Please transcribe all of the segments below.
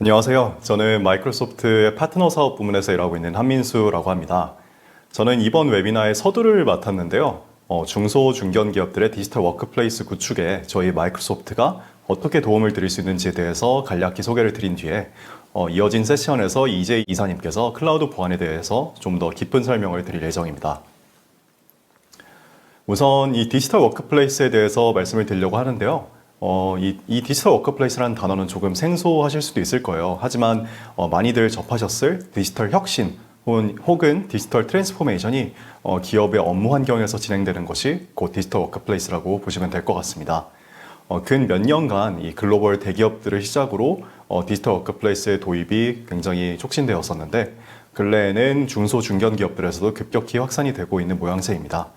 안녕하세요. 저는 마이크로소프트의 파트너 사업 부문에서 일하고 있는 한민수라고 합니다. 저는 이번 웨비나의 서두를 맡았는데요. 중소, 중견 기업들의 디지털 워크플레이스 구축에 저희 마이크로소프트가 어떻게 도움을 드릴 수 있는지에 대해서 간략히 소개를 드린 뒤에 이어진 세션에서 이재 이사님께서 클라우드 보안에 대해서 좀 더 깊은 설명을 드릴 예정입니다. 우선 이 디지털 워크플레이스에 대해서 말씀을 드리려고 하는데요. 이 디지털 워크플레이스라는 단어는 조금 생소하실 수도 있을 거예요. 하지만 많이들 접하셨을 디지털 혁신 혹은 디지털 트랜스포메이션이 기업의 업무 환경에서 진행되는 것이 곧 디지털 워크플레이스라고 보시면 될 것 같습니다. 근 몇 년간 이 글로벌 대기업들을 시작으로 디지털 워크플레이스의 도입이 굉장히 촉진되었었는데 근래에는 중소 중견 기업들에서도 급격히 확산이 되고 있는 모양새입니다.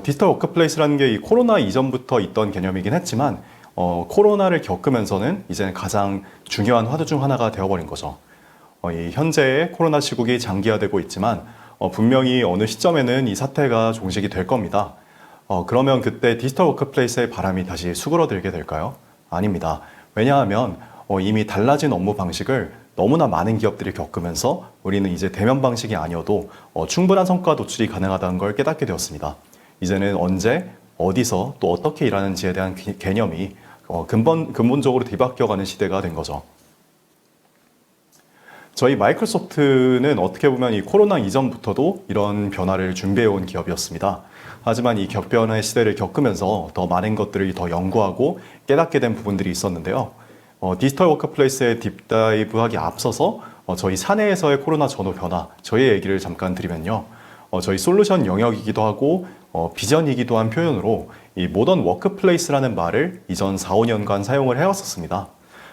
디지털 워크플레이스라는 게 이 코로나 이전부터 있던 개념이긴 했지만 코로나를 겪으면서는 이제는 가장 중요한 화두 중 하나가 되어버린 거죠. 이 현재의 코로나 시국이 장기화되고 있지만 분명히 어느 시점에는 이 사태가 종식이 될 겁니다. 그러면 그때 디지털 워크플레이스의 바람이 다시 수그러들게 될까요? 아닙니다. 왜냐하면 이미 달라진 업무 방식을 너무나 많은 기업들이 겪으면서 우리는 이제 대면 방식이 아니어도 충분한 성과 도출이 가능하다는 걸 깨닫게 되었습니다. 이제는 언제, 어디서, 또 어떻게 일하는지에 대한 개념이 근본적으로 뒤바뀌어가는 시대가 된 거죠. 저희 마이크로소프트는 어떻게 보면 이 코로나 이전부터도 이런 변화를 준비해온 기업이었습니다. 하지만 이 격변의 시대를 겪으면서 더 많은 것들을 더 연구하고 깨닫게 된 부분들이 있었는데요. 디지털 워크플레이스에 딥다이브하기 앞서서 저희 사내에서의 코로나 전후 변화, 저희 얘기를 잠깐 드리면요. 저희 솔루션 영역이기도 하고 비전이기도 한 표현으로 이 모던 워크플레이스라는 말을 이전 4, 5년간 사용을 해왔었습니다.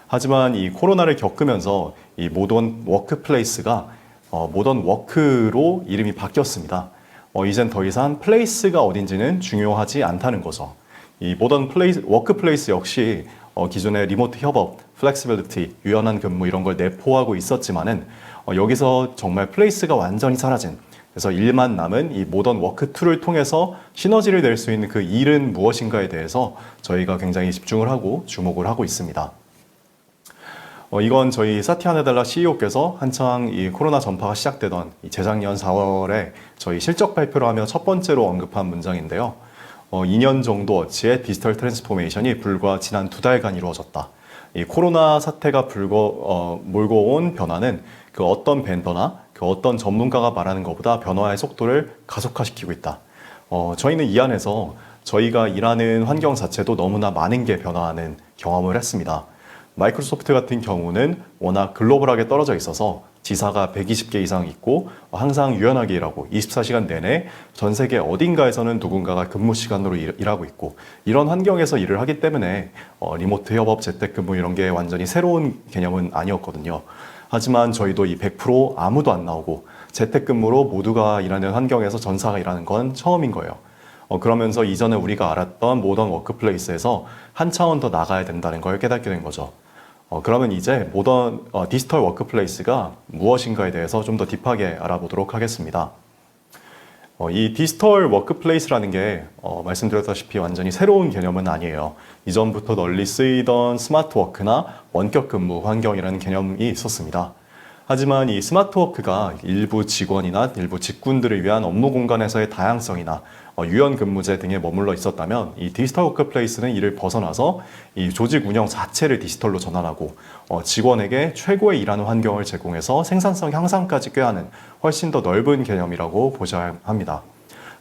하지만 이 코로나를 겪으면서 이 모던 워크플레이스가 모던 워크로 이름이 바뀌었습니다. 이젠 더 이상 플레이스가 어딘지는 중요하지 않다는 거죠. 이 모던 워크플레이스 역시 기존의 리모트 협업, 플렉시빌리티, 유연한 근무 이런 걸 내포하고 있었지만은 여기서 정말 플레이스가 완전히 사라진 그래서 일만 남은 이 모던 워크 툴을 통해서 시너지를 낼 수 있는 그 일은 무엇인가에 대해서 저희가 굉장히 집중을 하고 주목을 하고 있습니다. 이건 저희 사티아 네달라 CEO께서 한창 이 코로나 전파가 시작되던 재작년 4월에 저희 실적 발표를 하며 첫 번째로 언급한 문장인데요. 2년 정도 어치의 디지털 트랜스포메이션이 불과 지난 2달간 이루어졌다. 이 코로나 사태가 몰고 온 변화는 그 어떤 벤더나 그 어떤 전문가가 말하는 것보다 변화의 속도를 가속화시키고 있다. 저희는 이 안에서 저희가 일하는 환경 자체도 너무나 많은 게 변화하는 경험을 했습니다. 마이크로소프트 같은 경우는 워낙 글로벌하게 떨어져 있어서 지사가 120개 이상 있고 항상 유연하게 일하고 24시간 내내 전 세계 어딘가에서는 누군가가 근무 시간으로 일하고 있고 이런 환경에서 일을 하기 때문에 리모트 협업, 재택근무 이런 게 완전히 새로운 개념은 아니었거든요. 하지만 저희도 이 100% 아무도 안 나오고 재택근무로 모두가 일하는 환경에서 전사가 일하는 건 처음인 거예요. 그러면서 이전에 우리가 알았던 모던 워크플레이스에서 한 차원 더 나가야 된다는 걸 깨닫게 된 거죠. 그러면 이제 디지털 워크플레이스가 무엇인가에 대해서 좀 더 딥하게 알아보도록 하겠습니다. 이 디지털 워크플레이스라는 게 말씀드렸다시피 완전히 새로운 개념은 아니에요. 이전부터 널리 쓰이던 스마트워크나 원격 근무 환경이라는 개념이 있었습니다. 하지만 이 스마트워크가 일부 직원이나 일부 직군들을 위한 업무 공간에서의 다양성이나 유연 근무제 등에 머물러 있었다면 이 디지털 워크플레이스는 이를 벗어나서 이 조직 운영 자체를 디지털로 전환하고 직원에게 최고의 일하는 환경을 제공해서 생산성 향상까지 꾀하는 훨씬 더 넓은 개념이라고 보셔야 합니다.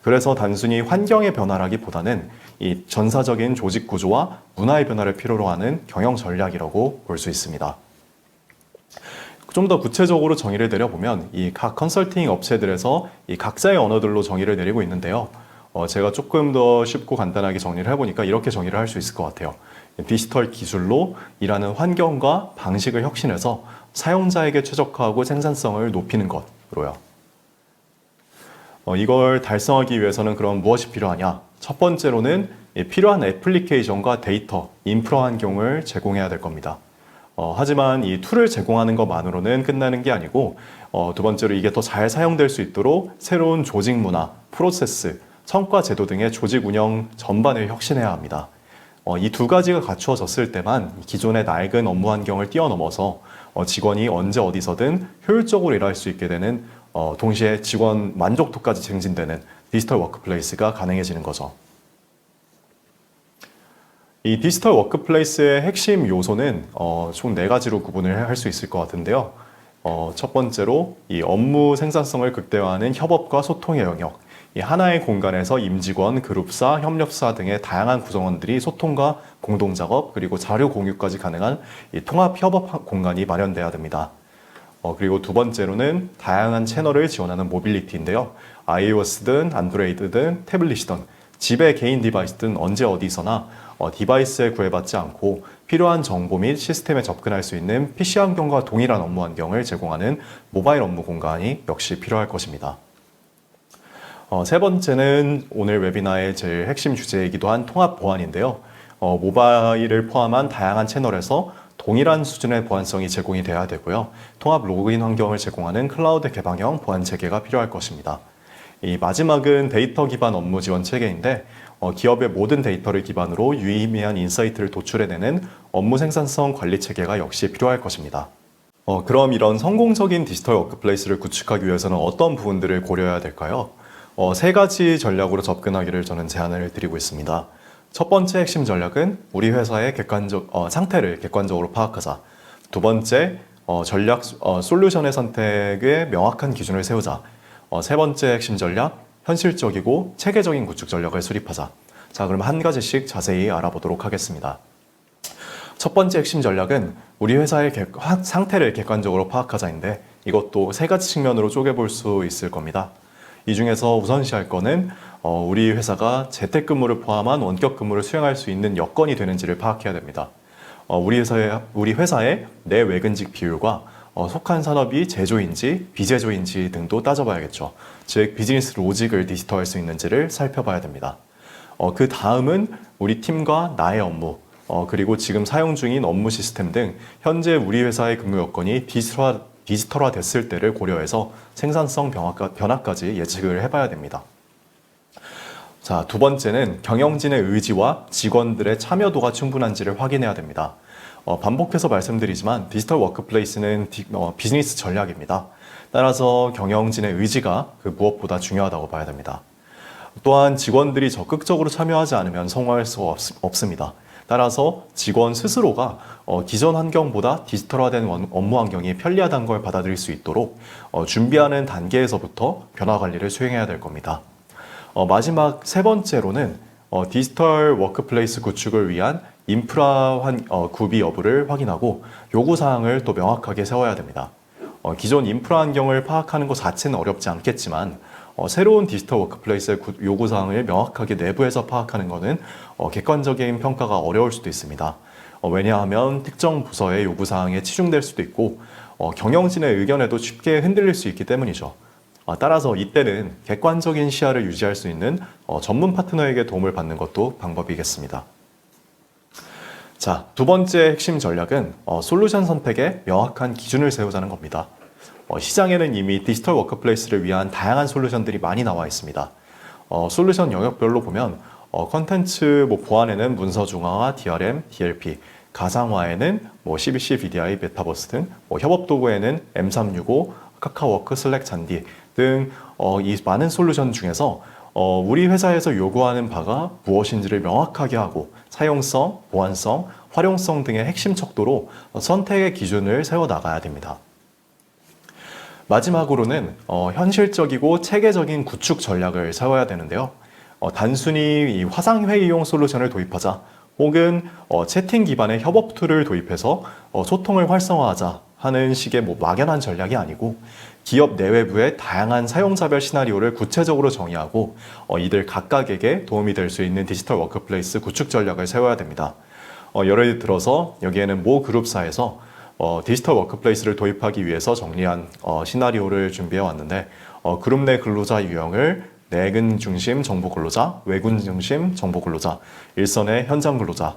그래서 단순히 환경의 변화라기보다는 이 전사적인 조직 구조와 문화의 변화를 필요로 하는 경영 전략이라고 볼 수 있습니다. 좀 더 구체적으로 정의를 내려보면 이 각 컨설팅 업체들에서 이 각자의 언어들로 정의를 내리고 있는데요. 제가 조금 더 쉽고 간단하게 정리를 해보니까 이렇게 정의를 할 수 있을 것 같아요. 디지털 기술로 일하는 환경과 방식을 혁신해서 사용자에게 최적화하고 생산성을 높이는 것으로요. 이걸 달성하기 위해서는 그럼 무엇이 필요하냐? 첫 번째로는 필요한 애플리케이션과 데이터, 인프라 환경을 제공해야 될 겁니다. 하지만 이 툴을 제공하는 것만으로는 끝나는 게 아니고 두 번째로 이게 더 잘 사용될 수 있도록 새로운 조직 문화, 프로세스, 성과 제도 등의 조직 운영 전반을 혁신해야 합니다. 이 두 가지가 갖추어졌을 때만 기존의 낡은 업무 환경을 뛰어넘어서 직원이 언제 어디서든 효율적으로 일할 수 있게 되는 동시에 직원 만족도까지 증진되는 디지털 워크플레이스가 가능해지는 거죠. 이 디지털 워크플레이스의 핵심 요소는 총 4가지로 구분을 할 수 있을 것 같은데요. 첫 번째로 이 업무 생산성을 극대화하는 협업과 소통의 영역. 이 하나의 공간에서 임직원, 그룹사, 협력사 등의 다양한 구성원들이 소통과 공동작업 그리고 자료 공유까지 가능한 이 통합 협업 공간이 마련돼야 됩니다. 그리고 두 번째로는 다양한 채널을 지원하는 모빌리티인데요. iOS든 안드로이드든 태블릿이든 집의 개인 디바이스든 언제 어디서나 디바이스에 구애받지 않고 필요한 정보 및 시스템에 접근할 수 있는 PC 환경과 동일한 업무 환경을 제공하는 모바일 업무 공간이 역시 필요할 것입니다. 세 번째는 오늘 웨비나의 제일 핵심 주제이기도 한 통합 보안인데요. 모바일을 포함한 다양한 채널에서 동일한 수준의 보안성이 제공이 돼야 되고요. 통합 로그인 환경을 제공하는 클라우드 개방형 보안 체계가 필요할 것입니다. 이 마지막은 데이터 기반 업무 지원 체계인데 기업의 모든 데이터를 기반으로 유의미한 인사이트를 도출해내는 업무 생산성 관리 체계가 역시 필요할 것입니다. 그럼 이런 성공적인 디지털 워크플레이스를 구축하기 위해서는 어떤 부분들을 고려해야 될까요? 3가지 전략으로 접근하기를 저는 제안을 드리고 있습니다. 첫 번째 핵심 전략은 우리 회사의 상태를 객관적으로 파악하자. 두 번째, 솔루션의 선택에 명확한 기준을 세우자. 세 번째 핵심 전략, 현실적이고 체계적인 구축 전략을 수립하자. 자, 그럼 한 가지씩 자세히 알아보도록 하겠습니다. 첫 번째 핵심 전략은 우리 회사의 상태를 객관적으로 파악하자인데 이것도 3가지 측면으로 쪼개볼 수 있을 겁니다. 이 중에서 우선시할 거는 우리 회사가 재택근무를 포함한 원격 근무를 수행할 수 있는 여건이 되는지를 파악해야 됩니다. 우리 회사의 내외근직 비율과 속한 산업이 제조인지 비제조인지 등도 따져봐야겠죠. 즉 비즈니스 로직을 디지털할 수 있는지를 살펴봐야 됩니다. 그 다음은 우리 팀과 나의 업무 그리고 지금 사용 중인 업무 시스템 등 현재 우리 회사의 근무 여건이 디지털화 됐을 때를 고려해서 생산성 변화까지 예측을 해봐야 됩니다. 자, 두 번째는 경영진의 의지와 직원들의 참여도가 충분한지를 확인해야 됩니다. 반복해서 말씀드리지만 디지털 워크플레이스는 비즈니스 전략입니다. 따라서 경영진의 의지가 무엇보다 중요하다고 봐야 됩니다. 또한 직원들이 적극적으로 참여하지 않으면 성공할 수 없습니다. 따라서 직원 스스로가 기존 환경보다 디지털화된 업무 환경이 편리하다는 걸 받아들일 수 있도록 준비하는 단계에서부터 변화 관리를 수행해야 될 겁니다. 마지막 세 번째로는 디지털 워크플레이스 구축을 위한 인프라 구비 여부를 확인하고 요구사항을 또 명확하게 세워야 됩니다. 기존 인프라 환경을 파악하는 것 자체는 어렵지 않겠지만 새로운 디지털 워크플레이스의 요구사항을 명확하게 내부에서 파악하는 것은 객관적인 평가가 어려울 수도 있습니다. 왜냐하면 특정 부서의 요구사항에 치중될 수도 있고 경영진의 의견에도 쉽게 흔들릴 수 있기 때문이죠. 따라서 이때는 객관적인 시야를 유지할 수 있는 전문 파트너에게 도움을 받는 것도 방법이겠습니다. 자, 두 번째 핵심 전략은 솔루션 선택에 명확한 기준을 세우자는 겁니다. 시장에는 이미 디지털 워크플레이스를 위한 다양한 솔루션들이 많이 나와 있습니다. 솔루션 영역별로 보면 컨텐츠 보안에는 문서 중화와 DRM, DLP, 가상화에는 CBC, VDI, 메타버스 등, 협업 도구에는 M365, 카카오워크, 슬랙, 잔디 등 이 많은 솔루션 중에서 우리 회사에서 요구하는 바가 무엇인지를 명확하게 하고 사용성, 보안성, 활용성 등의 핵심 척도로 선택의 기준을 세워 나가야 됩니다. 마지막으로는 현실적이고 체계적인 구축 전략을 세워야 되는데요. 단순히 이 화상회의용 솔루션을 도입하자 혹은 채팅 기반의 협업 툴을 도입해서 소통을 활성화하자 하는 식의 막연한 전략이 아니고 기업 내외부의 다양한 사용자별 시나리오를 구체적으로 정의하고 이들 각각에게 도움이 될 수 있는 디지털 워크플레이스 구축 전략을 세워야 됩니다. 예를 들어서 여기에는 모 그룹사에서 디지털 워크플레이스를 도입하기 위해서 정리한 시나리오를 준비해 왔는데 그룹 내 근로자 유형을 내근 중심 정보 근로자, 외근 중심 정보 근로자, 일선의 현장 근로자,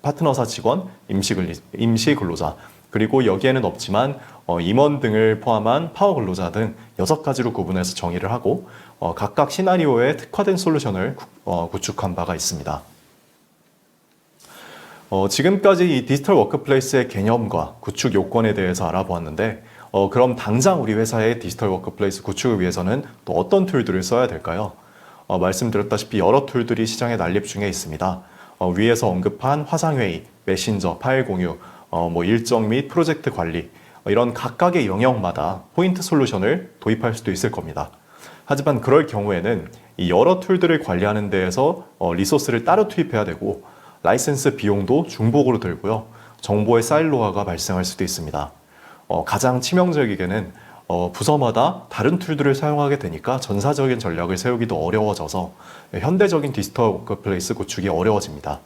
파트너사 직원, 임시 근로자, 그리고 여기에는 없지만 임원 등을 포함한 파워 근로자 등 6가지로 구분해서 정의를 하고 각각 시나리오에 특화된 솔루션을 구축한 바가 있습니다. 지금까지 이 디지털 워크플레이스의 개념과 구축 요건에 대해서 알아보았는데, 그럼 당장 우리 회사의 디지털 워크플레이스 구축을 위해서는 또 어떤 툴들을 써야 될까요? 말씀드렸다시피 여러 툴들이 시장에 난립 중에 있습니다. 위에서 언급한 화상회의, 메신저, 파일 공유, 일정 및 프로젝트 관리, 이런 각각의 영역마다 포인트 솔루션을 도입할 수도 있을 겁니다. 하지만 그럴 경우에는 이 여러 툴들을 관리하는 데에서 리소스를 따로 투입해야 되고, 라이센스 비용도 중복으로 들고요. 정보의 사일로화가 발생할 수도 있습니다. 가장 치명적이게는 부서마다 다른 툴들을 사용하게 되니까 전사적인 전략을 세우기도 어려워져서 현대적인 디지털 워크플레이스 구축이 어려워집니다.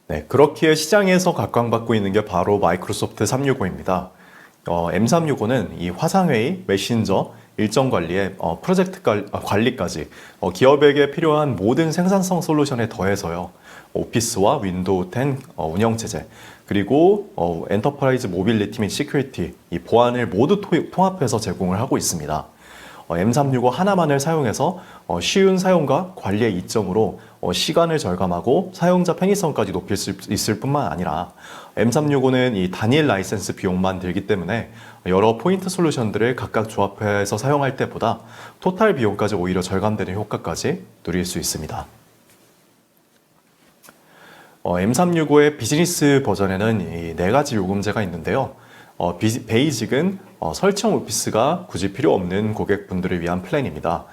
네, 그렇기에 시장에서 각광받고 있는 게 바로 마이크로소프트 365입니다. M365는 이 화상회의, 메신저, 일정 관리에 프로젝트 관리까지 기업에게 필요한 모든 생산성 솔루션에 더해서요. 오피스와 윈도우 10 운영체제, 그리고 엔터프라이즈 모빌리티 및 시큐리티, 이 보안을 모두 통합해서 제공을 하고 있습니다. M365 하나만을 사용해서 쉬운 사용과 관리의 이점으로 시간을 절감하고 사용자 편의성까지 높일 수 있을 뿐만 아니라 M365는 이 단일 라이센스 비용만 들기 때문에 여러 포인트 솔루션들을 각각 조합해서 사용할 때보다 토탈 비용까지 오히려 절감되는 효과까지 누릴 수 있습니다. M365의 비즈니스 버전에는 이 4가지 요금제가 있는데요. 베이직은 설치형 오피스가 굳이 필요 없는 고객분들을 위한 플랜입니다.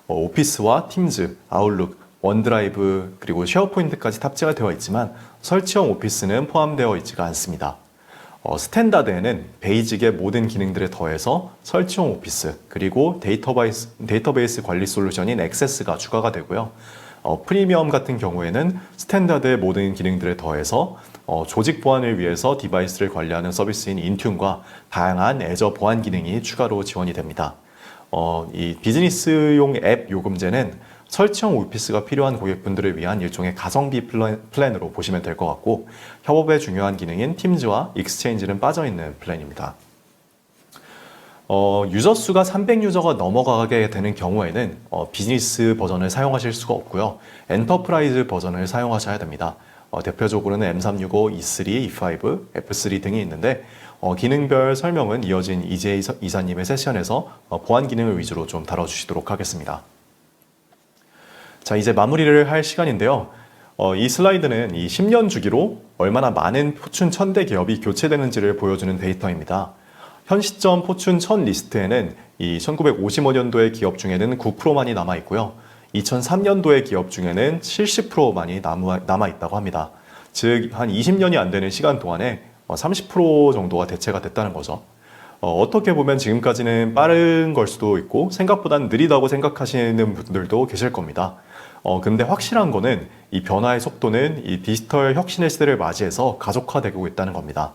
오피스와 팀즈, 아웃룩, 원드라이브, 그리고 쉐어포인트까지 탑재가 되어 있지만 설치형 오피스는 포함되어 있지가 않습니다. 스탠다드에는 베이직의 모든 기능들에 더해서 설치형 오피스, 그리고 데이터베이스 관리 솔루션인 액세스가 추가가 되고요. 프리미엄 같은 경우에는 스탠다드의 모든 기능들에 더해서 조직 보안을 위해서 디바이스를 관리하는 서비스인 인튠과 다양한 애저 보안 기능이 추가로 지원이 됩니다. 이 비즈니스용 앱 요금제는 설치형 오피스가 필요한 고객분들을 위한 일종의 가성비 플랜으로 보시면 될 것 같고, 협업에 중요한 기능인 팀즈와 익스체인지는 빠져있는 플랜입니다. 유저 수가 300유저가 넘어가게 되는 경우에는 비즈니스 버전을 사용하실 수가 없고요. 엔터프라이즈 버전을 사용하셔야 됩니다. 대표적으로는 M365, E3, E5, F3 등이 있는데 기능별 설명은 이어진 이재희 이사님의 세션에서 보안 기능을 위주로 좀 다뤄주시도록 하겠습니다. 자, 이제 마무리를 할 시간인데요. 이 슬라이드는 이 10년 주기로 얼마나 많은 포춘 1000대 기업이 교체되는지를 보여주는 데이터입니다. 현 시점 포춘 1000 리스트에는 이 1955년도의 기업 중에는 9%만이 남아 있고요. 2003년도의 기업 중에는 70%만이 남아 있다고 합니다. 즉, 한 20년이 안 되는 시간 동안에 30% 정도가 대체가 됐다는 거죠. 어떻게 보면 지금까지는 빠른 걸 수도 있고 생각보다는 느리다고 생각하시는 분들도 계실 겁니다. 근데 확실한 거는 이 변화의 속도는 이 디지털 혁신의 시대를 맞이해서 가속화되고 있다는 겁니다.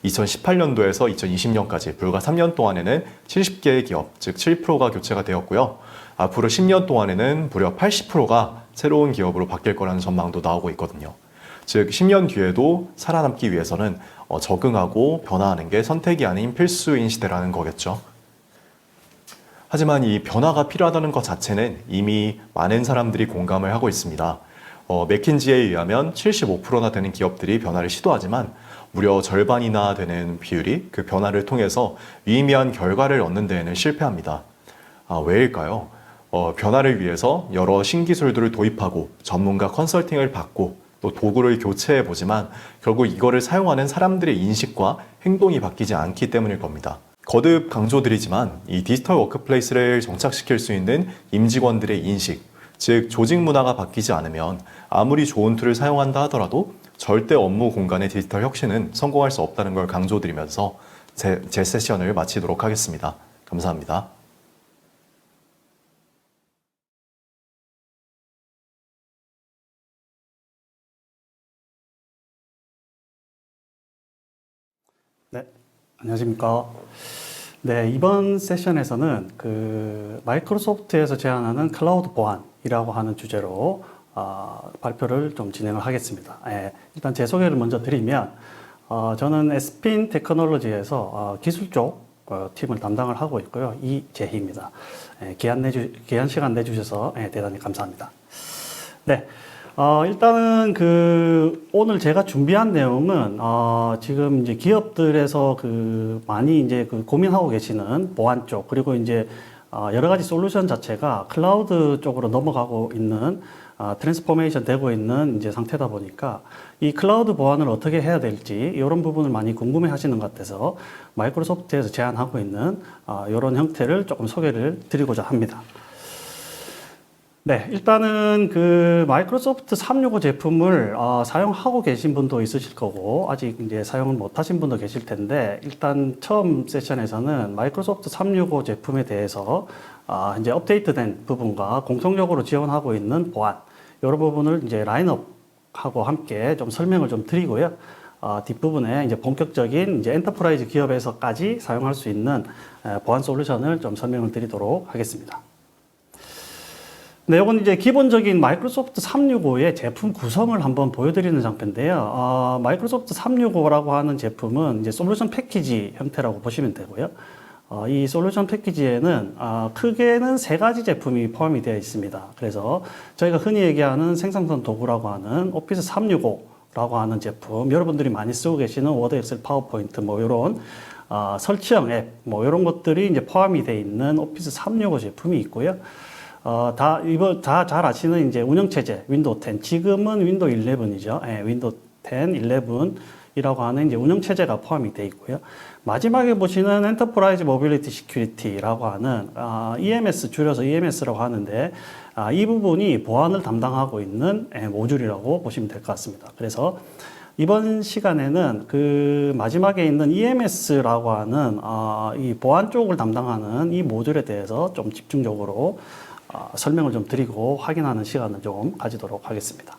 2018년도에서 2020년까지 불과 3년 동안에는 70개의 기업, 즉 7%가 교체가 되었고요. 앞으로 10년 동안에는 무려 80%가 새로운 기업으로 바뀔 거라는 전망도 나오고 있거든요. 즉 10년 뒤에도 살아남기 위해서는 적응하고 변화하는 게 선택이 아닌 필수인 시대라는 거겠죠. 하지만 이 변화가 필요하다는 것 자체는 이미 많은 사람들이 공감을 하고 있습니다. 맥킨지에 의하면 75%나 되는 기업들이 변화를 시도하지만 무려 절반이나 되는 비율이 그 변화를 통해서 유의미한 결과를 얻는 데에는 실패합니다. 왜일까요? 변화를 위해서 여러 신기술들을 도입하고 전문가 컨설팅을 받고 또 도구를 교체해 보지만 결국 이거를 사용하는 사람들의 인식과 행동이 바뀌지 않기 때문일 겁니다. 거듭 강조드리지만 이 디지털 워크플레이스를 정착시킬 수 있는 임직원들의 인식, 즉 조직 문화가 바뀌지 않으면 아무리 좋은 툴을 사용한다 하더라도 절대 업무 공간의 디지털 혁신은 성공할 수 없다는 걸 강조드리면서 제 세션을 마치도록 하겠습니다. 감사합니다. 네, 안녕하십니까. 네, 이번 세션에서는 마이크로소프트에서 제안하는 클라우드 보안이라고 하는 주제로 발표를 좀 진행을 하겠습니다. 일단 제 소개를 먼저 드리면 저는 에스핀 테크놀로지에서 기술 쪽 팀을 담당을 하고 있고요. 이재희입니다. 귀한 시간 내주셔서 대단히 감사합니다. 네, 일단은 오늘 제가 준비한 내용은, 지금 이제 기업들에서 많이 이제 고민하고 계시는 보안 쪽, 그리고 이제, 여러 가지 솔루션 자체가 클라우드 쪽으로 넘어가고 있는, 트랜스포메이션 되고 있는 이제 상태다 보니까 이 클라우드 보안을 어떻게 해야 될지 이런 부분을 많이 궁금해 하시는 것 같아서 마이크로소프트에서 제안하고 있는, 이런 형태를 조금 소개를 드리고자 합니다. 네, 일단은 마이크로소프트 365 제품을 사용하고 계신 분도 있으실 거고 아직 이제 사용을 못 하신 분도 계실 텐데 일단 처음 세션에서는 마이크로소프트 365 제품에 대해서 이제 업데이트된 부분과 공통적으로 지원하고 있는 보안 이런 부분을 이제 라인업하고 함께 좀 설명을 좀 드리고요. 뒷부분에 이제 본격적인 이제 엔터프라이즈 기업에서까지 사용할 수 있는 보안 솔루션을 좀 설명을 드리도록 하겠습니다. 네, 이건 이제 기본적인 마이크로소프트 365의 제품 구성을 한번 보여드리는 장표인데요. 마이크로소프트 365라고 하는 제품은 이제 솔루션 패키지 형태라고 보시면 되고요. 이 솔루션 패키지에는 크게는 세 가지 제품이 포함이 되어 있습니다. 그래서 저희가 흔히 얘기하는 생산성 도구라고 하는 오피스 365라고 하는 제품, 여러분들이 많이 쓰고 계시는 워드, 엑셀, 파워포인트 뭐 이런 설치형 앱 뭐 이런 것들이 이제 포함이 되어 있는 오피스 365 제품이 있고요. 다 잘 아시는 이제 운영체제, 윈도우 10. 지금은 윈도우 11이죠. 예, 윈도우 10, 11이라고 하는 이제 운영체제가 포함이 되어 있고요. 마지막에 보시는 엔터프라이즈 모빌리티 시큐리티라고 하는, EMS, 줄여서 EMS라고 하는데, 이 부분이 보안을 담당하고 있는 모듈이라고 보시면 될 것 같습니다. 그래서 이번 시간에는 마지막에 있는 EMS라고 하는, 이 보안 쪽을 담당하는 이 모듈에 대해서 좀 집중적으로 설명을 좀 드리고 확인하는 시간을 좀 가지도록 하겠습니다.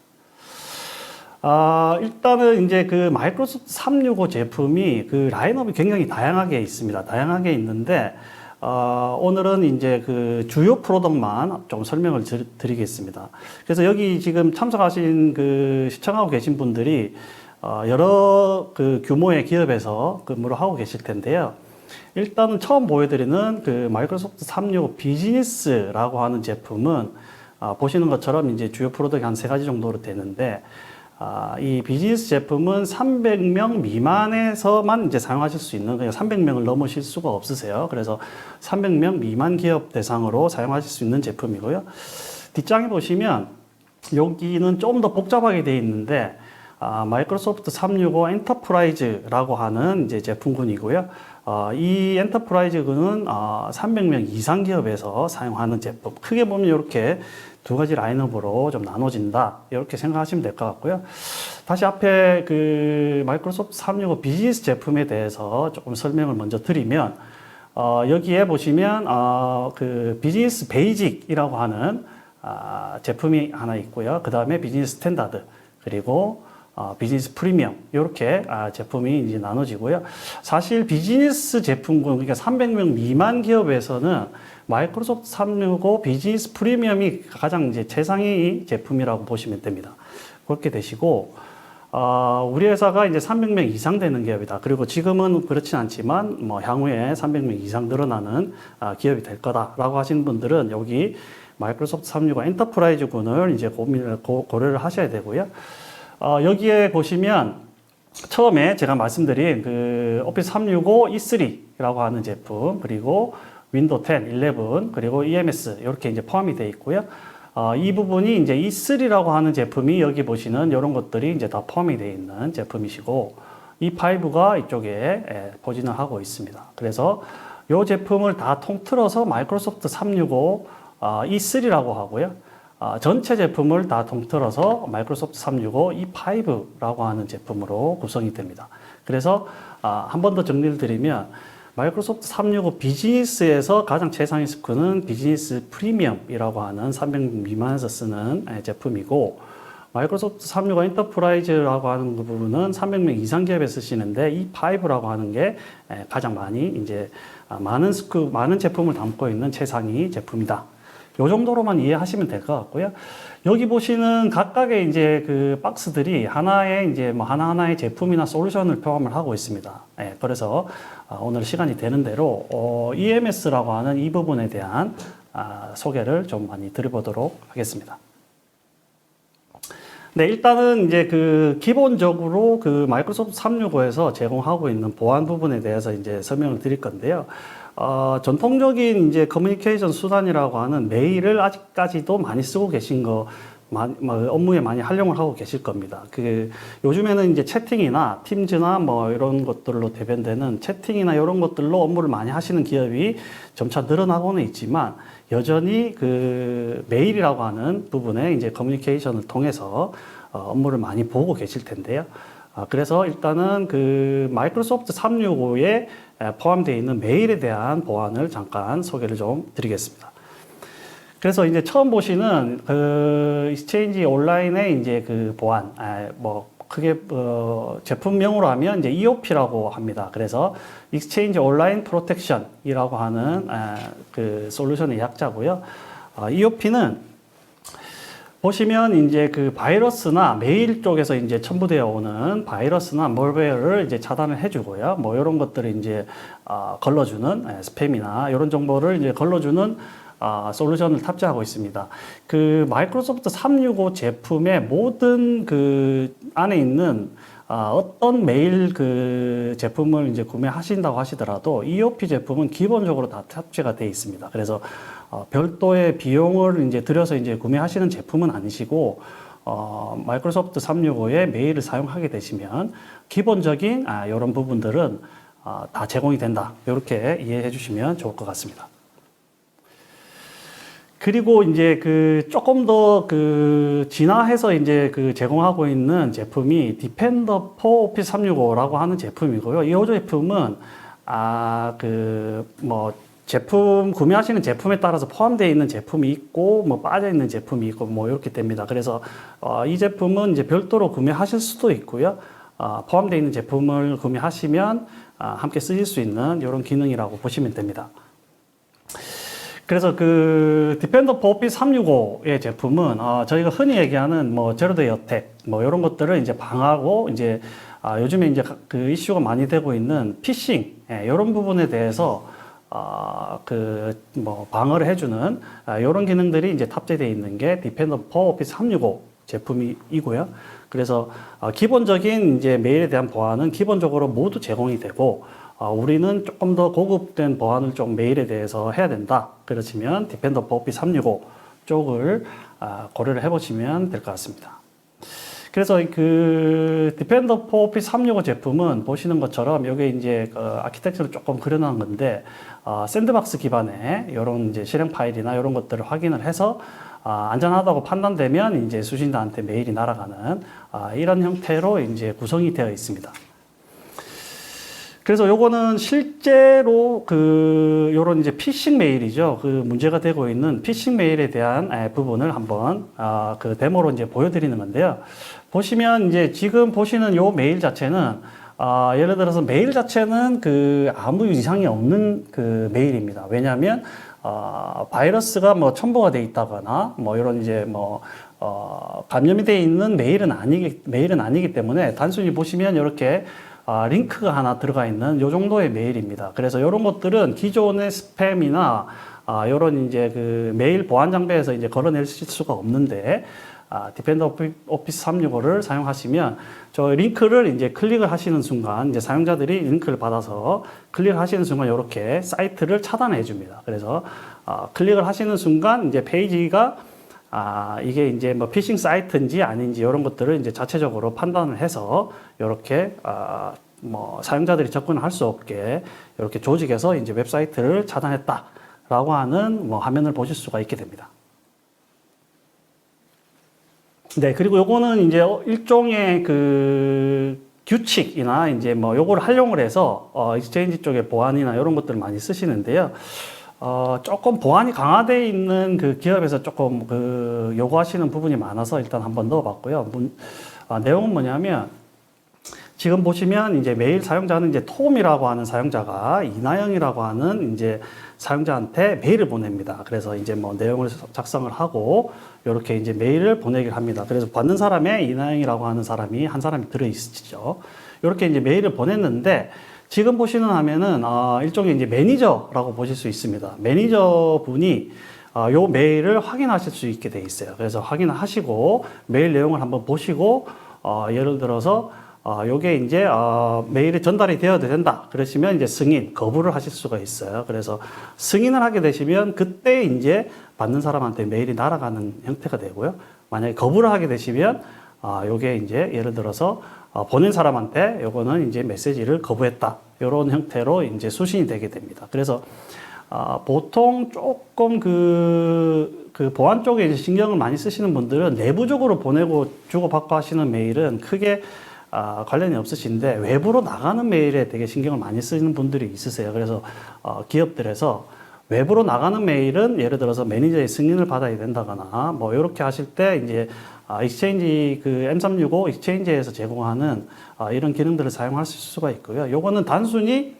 일단은 이제 마이크로소프트 365 제품이 라인업이 굉장히 다양하게 있습니다. 다양하게 있는데, 오늘은 이제 주요 프로덕트만 좀 설명을 드리겠습니다. 그래서 여기 지금 참석하신 시청하고 계신 분들이, 여러 규모의 기업에서 근무를 하고 계실 텐데요. 일단은 처음 보여드리는 마이크로소프트 365 비즈니스라고 하는 제품은 보시는 것처럼 이제 주요 프로덕트 한 세 가지 정도로 되는데 이 비즈니스 제품은 300명 미만에서만 이제 사용하실 수 있는, 그냥 300명을 넘으실 수가 없으세요. 그래서 300명 미만 기업 대상으로 사용하실 수 있는 제품이고요. 뒷장에 보시면 여기는 좀 더 복잡하게 되어 있는데 마이크로소프트 365 엔터프라이즈라고 하는 이제 제품군이고요. 이 엔터프라이즈군은 300명 이상 기업에서 사용하는 제품. 크게 보면 이렇게 두 가지 라인업으로 좀 나눠진다. 이렇게 생각하시면 될 것 같고요. 다시 앞에 마이크로소프트 365 비즈니스 제품에 대해서 조금 설명을 먼저 드리면, 여기에 보시면, 비즈니스 베이직이라고 하는, 제품이 하나 있고요. 그 다음에 비즈니스 스탠다드, 그리고 비즈니스 프리미엄 이렇게 제품이 이제 나눠지고요. 사실 비즈니스 제품군, 그러니까 300명 미만 기업에서는 마이크로소프트 365 비즈니스 프리미엄이 가장 이제 최상위 제품이라고 보시면 됩니다. 그렇게 되시고, 우리 회사가 이제 300명 이상 되는 기업이다. 그리고 지금은 그렇진 않지만 뭐 향후에 300명 이상 늘어나는 기업이 될 거다라고 하시는 분들은 여기 마이크로소프트 365 엔터프라이즈군을 이제 고려를 하셔야 되고요. 여기에 보시면 처음에 제가 말씀드린 오피스 365 E3라고 하는 제품, 그리고 윈도우 10, 11, 그리고 EMS 이렇게 이제 포함이 되어 있고요. 이 부분이 이제 E3라고 하는 제품이 여기 보시는 이런 것들이 이제 다 포함이 되어 있는 제품이시고, E5가 이쪽에 포진을 하고 있습니다. 그래서 이 제품을 다 통틀어서 마이크로소프트 365 E3라고 하고요. 전체 제품을 다 통틀어서 마이크로소프트 365 E5라고 하는 제품으로 구성이 됩니다. 그래서 한 번 더 정리를 드리면 마이크로소프트 365 비즈니스에서 가장 최상위 스크는 비즈니스 프리미엄이라고 하는 300명 미만에서 쓰는 제품이고, 마이크로소프트 365 엔터프라이즈라고 하는 그 부분은 300명 이상 기업에 쓰시는데 E5라고 하는 게 가장 많이 이제 많은 제품을 담고 있는 최상위 제품이다. 요 정도로만 이해하시면 될 것 같고요. 여기 보시는 각각의 이제 박스들이 하나의 이제 뭐 하나하나의 제품이나 솔루션을 포함을 하고 있습니다. 그래서 오늘 시간이 되는 대로 EMS라고 하는 이 부분에 대한 소개를 좀 많이 드려보도록 하겠습니다. 네, 일단은 이제 그 기본적으로 그 마이크로소프트 365에서 제공하고 있는 보안 부분에 대해서 이제 설명을 드릴 건데요. 전통적인 이제 커뮤니케이션 수단이라고 하는 메일을 아직까지도 많이 쓰고 계신 거, 업무에 많이 활용을 하고 계실 겁니다. 그 요즘에는 이제 채팅이나 팀즈나 뭐 이런 것들로 대변되는 채팅이나 이런 것들로 업무를 많이 하시는 기업이 점차 늘어나고는 있지만 여전히 그 메일이라고 하는 부분에 이제 커뮤니케이션을 통해서 업무를 많이 보고 계실 텐데요. 그래서 일단은 그 마이크로소프트 365에 포함되어 있는 메일에 대한 보안을 잠깐 소개를 좀 드리겠습니다. 그래서 이제 처음 보시는 그 익스체인지 온라인의 이제 그 보안, 뭐 크게 제품명으로 하면 이제 EOP라고 합니다. 그래서 익스체인지 온라인 프로텍션이라고 하는 그 솔루션의 약자고요. EOP는 보시면 이제 그 바이러스나 메일 쪽에서 이제 첨부되어 오는 바이러스나 몰웨어를 이제 차단을 해주고요. 뭐 이런 것들을 이제 걸러주는 스팸이나 이런 정보를 이제 걸러주는 솔루션을 탑재하고 있습니다. 그 마이크로소프트 365 제품의 모든 그 안에 있는 어떤 메일 그 제품을 이제 구매하신다고 하시더라도 EOP 제품은 기본적으로 다 탑재가 되어 있습니다. 그래서 별도의 비용을 이제 들여서 이제 구매하시는 제품은 아니시고 마이크로소프트 365의 메일을 사용하게 되시면 기본적인 이런 부분들은 다 제공이 된다. 이렇게 이해해 주시면 좋을 것 같습니다. 그리고 이제 그 조금 더 그 진화해서 이제 그 제공하고 있는 제품이 디펜더 for 오피스 365라고 하는 제품이고요. 이 제품은 그 뭐 제품 구매하시는 제품에 따라서 포함되어 있는 제품이 있고 뭐 빠져 있는 제품이 있고 뭐 이렇게 됩니다. 그래서 이 제품은 이제 별도로 구매하실 수도 있고요. 포함되어 있는 제품을 구매하시면 함께 쓰실 수 있는 이런 기능이라고 보시면 됩니다. 그래서 그 디펜더 for 오피스 365의 제품은 저희가 흔히 얘기하는 뭐 제로데이 어택 뭐 이런 것들을 이제 방하고 이제 요즘에 이제 그 이슈가 많이 되고 있는 피싱 이런 부분에 대해서 그 뭐 방어를 해주는 이런 기능들이 이제 탑재되어 있는 게 디펜더 for 오피스 365 제품이고요. 그래서 기본적인 이제 메일에 대한 보안은 기본적으로 모두 제공이 되고 우리는 조금 더 고급된 보안을 좀 메일에 대해서 해야 된다. 그렇지만 디펜더 for 오피스 365 쪽을 고려를 해보시면 될 것 같습니다. 그래서 그 디펜더 for 오피스 365 제품은 보시는 것처럼 여기 이제 그 아키텍처를 조금 그려놓은 건데 샌드박스 기반의 이런 이제 실행 파일이나 이런 것들을 확인을 해서 안전하다고 판단되면 이제 수신자한테 메일이 날아가는 이런 형태로 이제 구성이 되어 있습니다. 그래서 요거는 실제로 그 요런 이제 피싱 메일이죠. 그 문제가 되고 있는 피싱 메일에 대한 부분을 한번 그 데모로 이제 보여드리는 건데요. 보시면 이제 지금 보시는 요 메일 자체는 예를 들어서 메일 자체는 그 아무 이상이 없는 그 메일입니다. 왜냐하면 바이러스가 뭐 첨부가 돼 있다거나 뭐 이런 이제 뭐 감염이 돼 있는 메일은 아니기 때문에 단순히 보시면 이렇게 링크가 하나 들어가 있는 요 정도의 메일입니다. 그래서 이런 것들은 기존의 스팸이나 이런 이제 그 메일 보안 장비에서 이제 걸어낼 수가 없는데 디펜더 오피스 365를 사용하시면 저 링크를 이제 클릭을 하시는 순간 이제 사용자들이 링크를 받아서 클릭을 하시는 순간 이렇게 사이트를 차단해 줍니다. 그래서 클릭을 하시는 순간 이제 페이지가 이게 이제 뭐 피싱 사이트인지 아닌지 이런 것들을 이제 자체적으로 판단을 해서 이렇게 뭐 사용자들이 접근할 수 없게 이렇게 조직해서 이제 웹사이트를 차단했다라고 하는 뭐 화면을 보실 수가 있게 됩니다. 네, 그리고 요거는 이제 일종의 그 규칙이나 이제 뭐 요거를 활용을 해서 익스체인지 쪽에 보안이나 이런 것들을 많이 쓰시는데요. 조금 보안이 강화되어 있는 그 기업에서 조금 그 요구하시는 부분이 많아서 일단 한번 넣어봤고요. 내용은 뭐냐면 지금 보시면 이제 메일 사용자는 이제 톰이라고 하는 사용자가 이나영이라고 하는 이제 사용자한테 메일을 보냅니다. 그래서 이제 뭐 내용을 작성을 하고 이렇게 이제 메일을 보내기를 합니다. 그래서 받는 사람에 이나영이라고 하는 사람이 한 사람이 들어있죠. 이렇게 이제 메일을 보냈는데 지금 보시는 화면은 일종의 이제 매니저라고 보실 수 있습니다. 매니저 분이 요 메일을 확인하실 수 있게 돼 있어요. 그래서 확인하시고 메일 내용을 한번 보시고 예를 들어서 요게 이제 메일이 전달이 되어도 된다 그러시면 이제 승인 거부를 하실 수가 있어요. 그래서 승인을 하게 되시면 그때 이제 받는 사람한테 메일이 날아가는 형태가 되고요. 만약에 거부를 하게 되시면 요게 이제 예를 들어서 보낸 사람한테 요거는 이제 메시지를 거부했다 이런 형태로 이제 수신이 되게 됩니다. 그래서 보통 조금 그 보안 쪽에 이제 신경을 많이 쓰시는 분들은 내부적으로 보내고 주고받고 하시는 메일은 크게 관련이 없으신데 외부로 나가는 메일에 되게 신경을 많이 쓰시는 분들이 있으세요. 그래서 기업들에서 외부로 나가는 메일은 예를 들어서 매니저의 승인을 받아야 된다거나 뭐 이렇게 하실 때 이제 익스체인지 그 M365 익스체인지에서 제공하는 이런 기능들을 사용할 수가 있고요. 요거는 단순히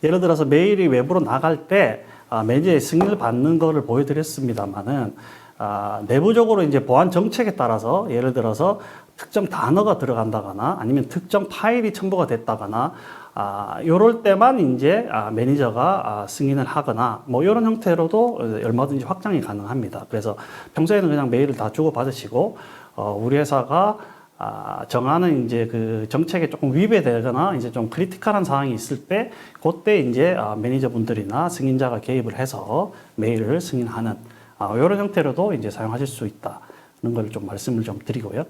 예를 들어서 메일이 외부로 나갈 때 매니저의 승인을 받는 거를 보여드렸습니다만은 내부적으로 이제 보안 정책에 따라서 예를 들어서 특정 단어가 들어간다거나 아니면 특정 파일이 첨부가 됐다거나 요럴 때만 이제 매니저가 승인을 하거나 뭐 이런 형태로도 얼마든지 확장이 가능합니다. 그래서 평소에는 그냥 메일을 다 주고 받으시고 우리 회사가 정하는 이제 그 정책에 조금 위배되거나 이제 좀 크리티컬한 사항이 있을 때 그때 이제 매니저분들이나 승인자가 개입을 해서 메일을 승인하는 이런 형태로도 이제 사용하실 수 있다는 걸 좀 말씀을 좀 드리고요.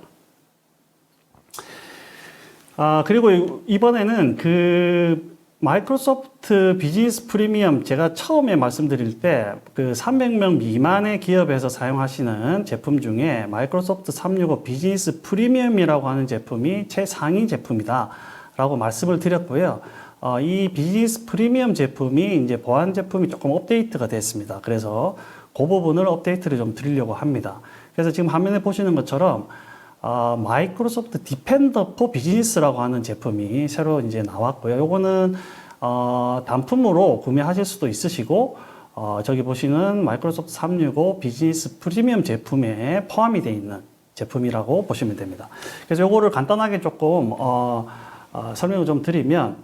그리고 이번에는 그 마이크로소프트 비즈니스 프리미엄 제가 처음에 말씀드릴 때 그 300명 미만의 기업에서 사용하시는 제품 중에 마이크로소프트 365 비즈니스 프리미엄이라고 하는 제품이 최상위 제품이다 라고 말씀을 드렸고요. 이 비즈니스 프리미엄 제품이 이제 보안 제품이 조금 업데이트가 됐습니다. 그래서 그 부분을 업데이트를 좀 드리려고 합니다. 그래서 지금 화면에 보시는 것처럼 마이크로소프트 디펜더 포 비즈니스라고 하는 제품이 새로 이제 나왔고요. 요거는 단품으로 구매하실 수도 있으시고 저기 보시는 마이크로소프트 365 비즈니스 프리미엄 제품에 포함이 되어 있는 제품이라고 보시면 됩니다. 그래서 요거를 간단하게 조금 설명을 좀 드리면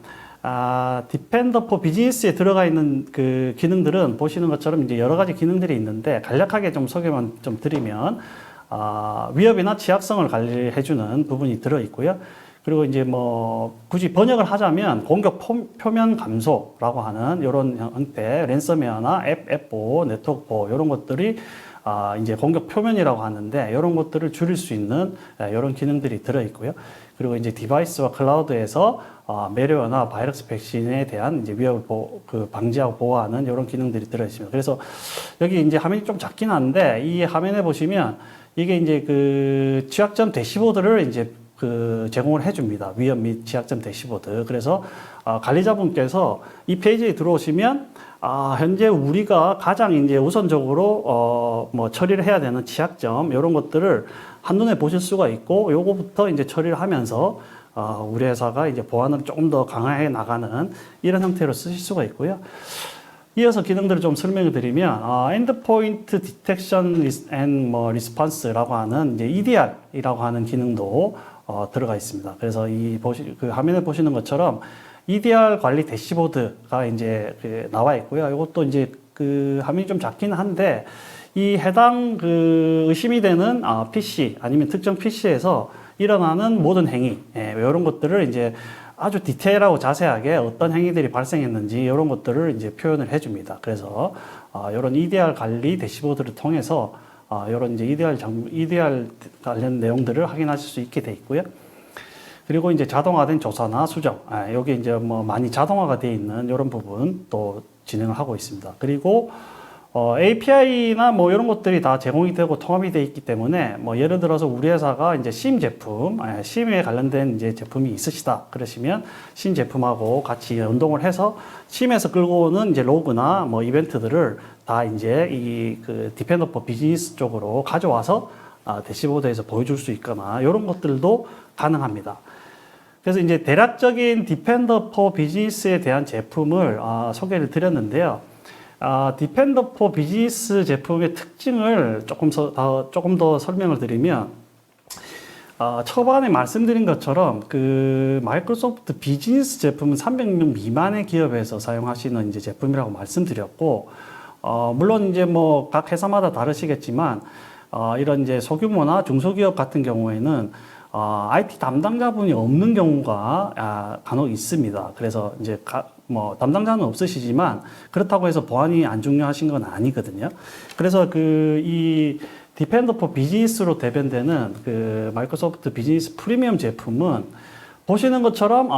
디펜더 포 비즈니스에 들어가 있는 그 기능들은 보시는 것처럼 이제 여러 가지 기능들이 있는데 간략하게 좀 소개만 좀 드리면 위협이나 취약성을 관리해주는 부분이 들어 있고요. 그리고 이제 뭐 굳이 번역을 하자면 공격 표면 감소라고 하는 이런 형태, 랜섬웨어나 앱 보호, 네트워크 보호 이런 것들이 이제 공격 표면이라고 하는데 이런 것들을 줄일 수 있는 이런 기능들이 들어 있고요. 그리고 이제 디바이스와 클라우드에서 매료나 바이러스 백신에 대한 이제 위협을 방지하고 보호하는 이런 기능들이 들어 있습니다. 그래서 여기 이제 화면이 좀 작긴 한데 이 화면에 보시면 이게 이제 그 취약점 대시보드를 이제 제공을 해줍니다. 위험 및 취약점 대시보드. 그래서 관리자분께서 이 페이지에 들어오시면 현재 우리가 가장 이제 우선적으로 뭐 처리를 해야 되는 취약점 이런 것들을 한눈에 보실 수가 있고 요거부터 이제 처리를 하면서 우리 회사가 이제 보안을 조금 더 강화해 나가는 이런 형태로 쓰실 수가 있고요. 이어서 기능들을 좀 설명을 드리면 엔드포인트 디텍션 앤 뭐 리스폰스라고 하는 이제 EDR이라고 하는 기능도 들어가 있습니다. 그래서 그 화면에 보시는 것처럼 EDR 관리 대시보드가 이제 나와 있고요. 이것도 이제 그 화면이 좀 작긴 한데 이 해당 그 의심이 되는 PC 아니면 특정 PC에서 일어나는 모든 행위 이런 것들을 이제 아주 디테일하고 자세하게 어떤 행위들이 발생했는지 이런 것들을 이제 표현을 해줍니다. 그래서 이런 EDR 관리 대시보드를 통해서 이런 이제 EDR 관련 내용들을 확인하실 수 있게 돼 있고요. 그리고 이제 자동화된 조사나 수정, 여기 이제 뭐 많이 자동화가 되어 있는 이런 부분 또 진행을 하고 있습니다. 그리고 API나 뭐 이런 것들이 다 제공이 되고 통합이 되어 있기 때문에 뭐 예를 들어서 우리 회사가 이제 심 제품, 심에 관련된 이제 제품이 있으시다 그러시면 심 제품하고 같이 연동을 해서 심에서 끌고 오는 이제 로그나 뭐 이벤트들을 다 이제 이 그 디펜더 포 비즈니스 쪽으로 가져와서 대시보드에서 보여줄 수 있거나 이런 것들도 가능합니다. 그래서 이제 대략적인 디펜더 포 비즈니스에 대한 제품을 소개를 드렸는데요. 디펜더 포 비즈니스 제품의 특징을 조금 더 설명을 드리면 초반에 말씀드린 것처럼 그 마이크로소프트 비즈니스 제품은 300명 미만의 기업에서 사용하시는 이제 제품이라고 말씀드렸고 물론 이제 뭐 각 회사마다 다르시겠지만, 이런 이제 소규모나 중소기업 같은 경우에는 IT 담당자분이 없는 경우가 간혹 있습니다. 그래서 이제 뭐 담당자는 없으시지만 그렇다고 해서 보안이 안 중요하신 건 아니거든요. 그래서 이 디펜더 포 비즈니스로 대변되는 그 마이크로소프트 비즈니스 프리미엄 제품은 보시는 것처럼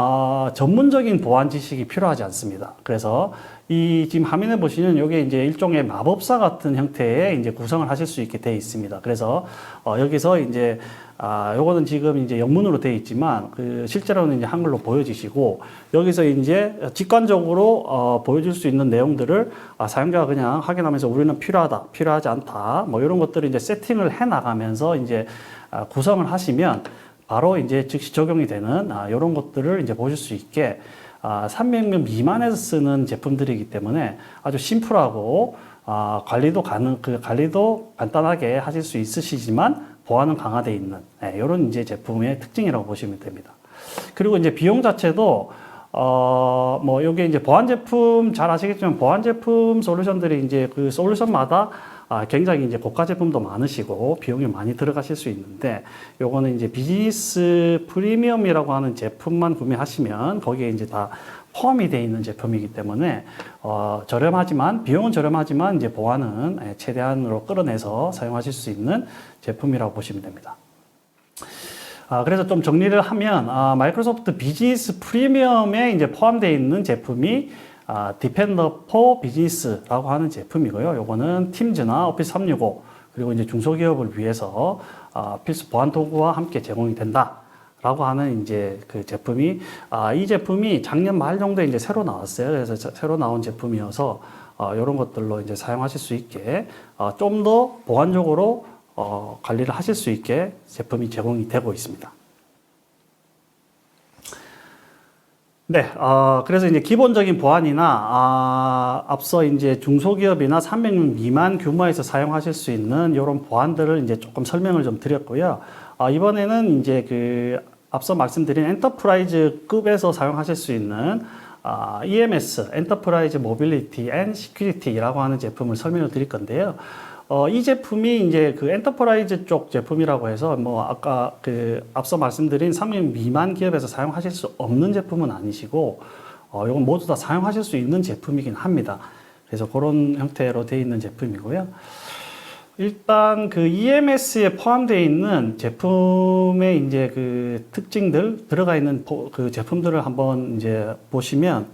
전문적인 보안 지식이 필요하지 않습니다. 그래서 이 지금 화면에 보시는 이게 이제 일종의 마법사 같은 형태의 이제 구성을 하실 수 있게 되어 있습니다. 그래서 여기서 이제 요거는 지금 이제 영문으로 되어 있지만 실제로는 이제 한글로 보여지시고, 여기서 이제 직관적으로 보여줄 수 있는 내용들을 사용자가 그냥 확인하면서 우리는 필요하다, 필요하지 않다, 뭐 이런 것들을 이제 세팅을 해 나가면서 이제 구성을 하시면 바로 이제 즉시 적용이 되는 이런 것들을 이제 보실 수 있게 300명 미만에서 쓰는 제품들이기 때문에 아주 심플하고 관리도 관리도 간단하게 하실 수 있으시지만 보안은 강화되어 있는 이런 이제 제품의 특징이라고 보시면 됩니다. 그리고 이제 비용 자체도 뭐 요게 이제 보안 제품 잘 아시겠지만 보안 제품 솔루션들이 이제 그 솔루션마다 굉장히 이제 고가 제품도 많으시고 비용이 많이 들어가실 수 있는데, 요거는 이제 비즈니스 프리미엄이라고 하는 제품만 구매하시면 거기에 이제 다 포함이 되어 있는 제품이기 때문에 저렴하지만 비용은 저렴하지만 이제 보안은 최대한으로 끌어내서 사용하실 수 있는 제품이라고 보시면 됩니다. 그래서 좀 정리를 하면 마이크로소프트 비즈니스 프리미엄에 이제 포함되어 있는 제품이 디펜더 포 비즈니스라고 하는 제품이고요. 요거는 팀즈나 오피스 365 그리고 이제 중소기업을 위해서 필수 보안 도구와 함께 제공이 된다라고 하는 이제 그 제품이 이 제품이 작년 말 정도에 이제 새로 나왔어요. 그래서 새로 나온 제품이어서 이런 것들로 이제 사용하실 수 있게 좀 더 보안적으로 관리를 하실 수 있게 제품이 제공이 되고 있습니다. 네, 그래서 이제 기본적인 보안이나, 앞서 이제 중소기업이나 300명 미만 규모에서 사용하실 수 있는 이런 보안들을 이제 조금 설명을 좀 드렸고요. 이번에는 이제 앞서 말씀드린 엔터프라이즈급에서 사용하실 수 있는, EMS, 엔터프라이즈 모빌리티 앤 시큐리티라고 하는 제품을 설명을 드릴 건데요. 이 제품이 이제 그 엔터프라이즈 쪽 제품이라고 해서 뭐 아까 앞서 말씀드린 3명 미만 기업에서 사용하실 수 없는 제품은 아니시고, 이건 모두 다 사용하실 수 있는 제품이긴 합니다. 그래서 그런 형태로 되어 있는 제품이고요. 일단 그 EMS에 포함되어 있는 제품의 이제 그 특징들 들어가 있는 그 제품들을 한번 이제 보시면,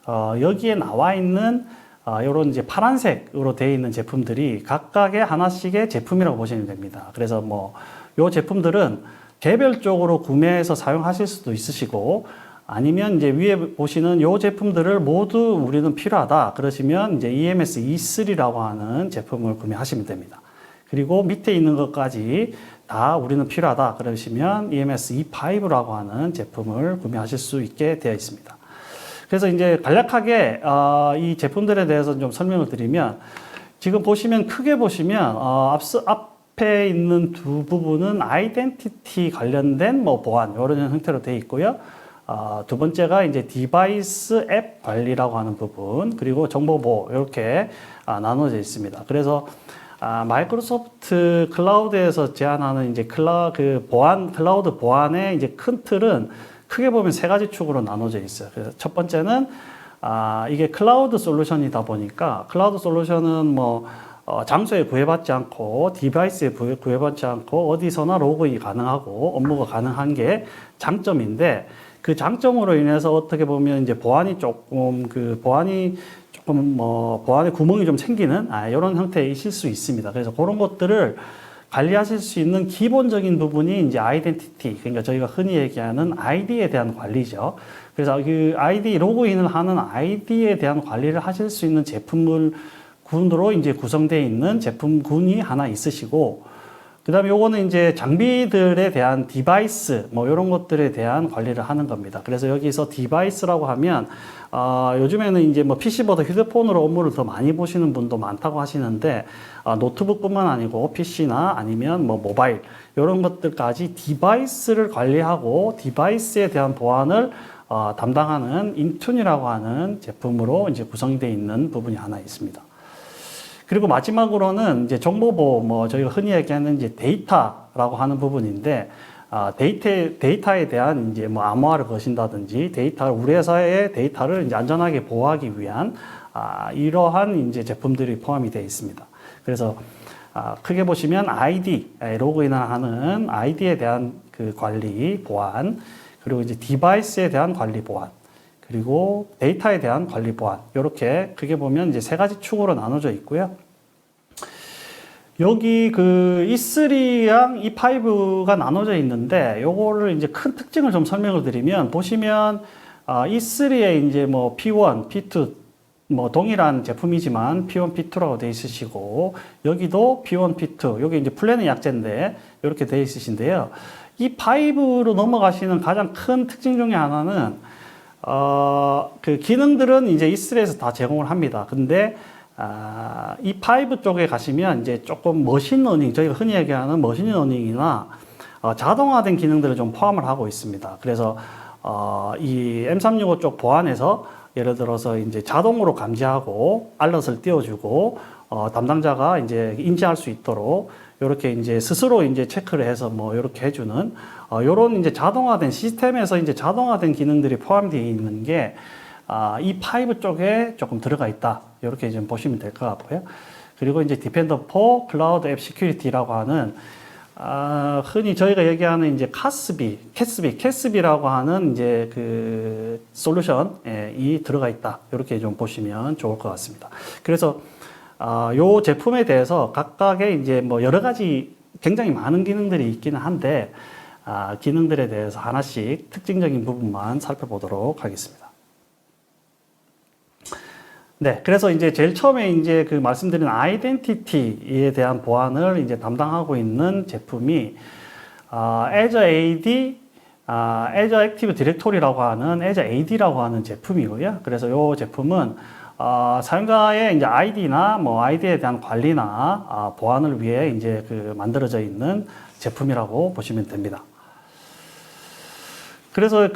여기에 나와 있는 요런 이제 파란색으로 되어 있는 제품들이 각각의 하나씩의 제품이라고 보시면 됩니다. 그래서 뭐 요 제품들은 개별적으로 구매해서 사용하실 수도 있으시고, 아니면 이제 위에 보시는 요 제품들을 모두 우리는 필요하다 그러시면 이제 EMS E3라고 하는 제품을 구매하시면 됩니다. 그리고 밑에 있는 것까지 다 우리는 필요하다 그러시면 EMS E5라고 하는 제품을 구매하실 수 있게 되어 있습니다. 그래서 이제 간략하게 이 제품들에 대해서 좀 설명을 드리면, 지금 보시면 크게 보시면 앞에 있는 두 부분은 아이덴티티 관련된 뭐 보안 이런 형태로 되어 있고요. 두 번째가 이제 디바이스 앱 관리라고 하는 부분, 그리고 정보 보호 이렇게 나눠져 있습니다. 그래서 마이크로소프트 클라우드에서 제안하는 이제 클라우드 보안의 이제 큰 틀은 크게 보면 세 가지 축으로 나눠져 있어요. 그래서 첫 번째는 이게 클라우드 솔루션이다 보니까, 클라우드 솔루션은 뭐 장소에 구애받지 않고 디바이스에 구애받지 않고 어디서나 로그인이 가능하고 업무가 가능한 게 장점인데, 그 장점으로 인해서 어떻게 보면 이제 보안에 구멍이 좀 생기는 이런 형태이실 수 있습니다. 그래서 그런 것들을 관리하실 수 있는 기본적인 부분이 이제 아이덴티티, 그러니까 저희가 흔히 얘기하는 아이디에 대한 관리죠. 그래서 그 아이디, 로그인을 하는 아이디에 대한 관리를 하실 수 있는 제품군으로 이제 구성되어 있는 제품군이 하나 있으시고, 그 다음에 요거는 이제 장비들에 대한 디바이스, 뭐 이런 것들에 대한 관리를 하는 겁니다. 그래서 여기서 디바이스라고 하면, 요즘에는 이제 뭐 PC보다 휴대폰으로 업무를 더 많이 보시는 분도 많다고 하시는데, 노트북뿐만 아니고 PC나 아니면 뭐 모바일, 이런 것들까지 디바이스를 관리하고 디바이스에 대한 보안을 담당하는 인툰이라고 하는 제품으로 이제 구성되어 있는 부분이 하나 있습니다. 그리고 마지막으로는 이제 정보보호, 뭐 저희가 흔히 얘기하는 이제 데이터라고 하는 부분인데, 데이터에 대한 이제 뭐 암호화를 거신다든지 우리 회사의 데이터를 이제 안전하게 보호하기 위한 이러한 이제 제품들이 포함이 되어 있습니다. 그래서 크게 보시면 아이디, 로그인하는 아이디에 대한 그 관리, 보안, 그리고 이제 디바이스에 대한 관리, 보안, 그리고 데이터에 대한 관리, 보안. 이렇게 크게 보면 이제 세 가지 축으로 나눠져 있고요. 여기 그 E3랑 E5가 나눠져 있는데, 요거를 이제 큰 특징을 좀 설명을 드리면, 보시면 E3에 이제 뭐 P1, P2, 뭐 동일한 제품이지만 P1, P2라고 되어 있으시고, 여기도 P1, P2, 여기 이제 플랜은 약제인데 이렇게 되어 있으신데요. 이 5로 넘어가시는 가장 큰 특징 중에 하나는 그 기능들은 이제 E3에서 다 제공을 합니다. 근데 이 5 쪽에 가시면 이제 조금 머신러닝, 저희가 흔히 얘기하는 머신러닝이나 자동화된 기능들을 좀 포함을 하고 있습니다. 그래서 이 M365 쪽 보안에서 예를 들어서 이제 자동으로 감지하고 알럿을 띄워주고 담당자가 이제 인지할 수 있도록 이렇게 이제 스스로 이제 체크를 해서 뭐 이렇게 해주는 요런 이제 자동화된 시스템에서 이제 자동화된 기능들이 포함되어 있는 게 이 5 쪽에 조금 들어가 있다. 이렇게 좀 보시면 될 것 같고요. 그리고 이제 디펜더 for 클라우드 앱 시큐리티라고 하는 흔히 저희가 얘기하는 이제 캐스비라고 하는 이제 그 솔루션이 들어가 있다. 이렇게 좀 보시면 좋을 것 같습니다. 그래서 요 제품에 대해서 각각의 이제 뭐 여러 가지 굉장히 많은 기능들이 있기는 한데 기능들에 대해서 하나씩 특징적인 부분만 살펴보도록 하겠습니다. 네, 그래서 이제 제일 처음에 이제 그 말씀드린 아이덴티티에 대한 보안을 이제 담당하고 있는 제품이 Azure AD, Azure Active Directory라고 하는 Azure AD라고 하는 제품이고요. 그래서 이 제품은 사용자의 이제 아이디나 뭐 아이디에 대한 관리나 보안을 위해 이제 그 만들어져 있는 제품이라고 보시면 됩니다. 그래서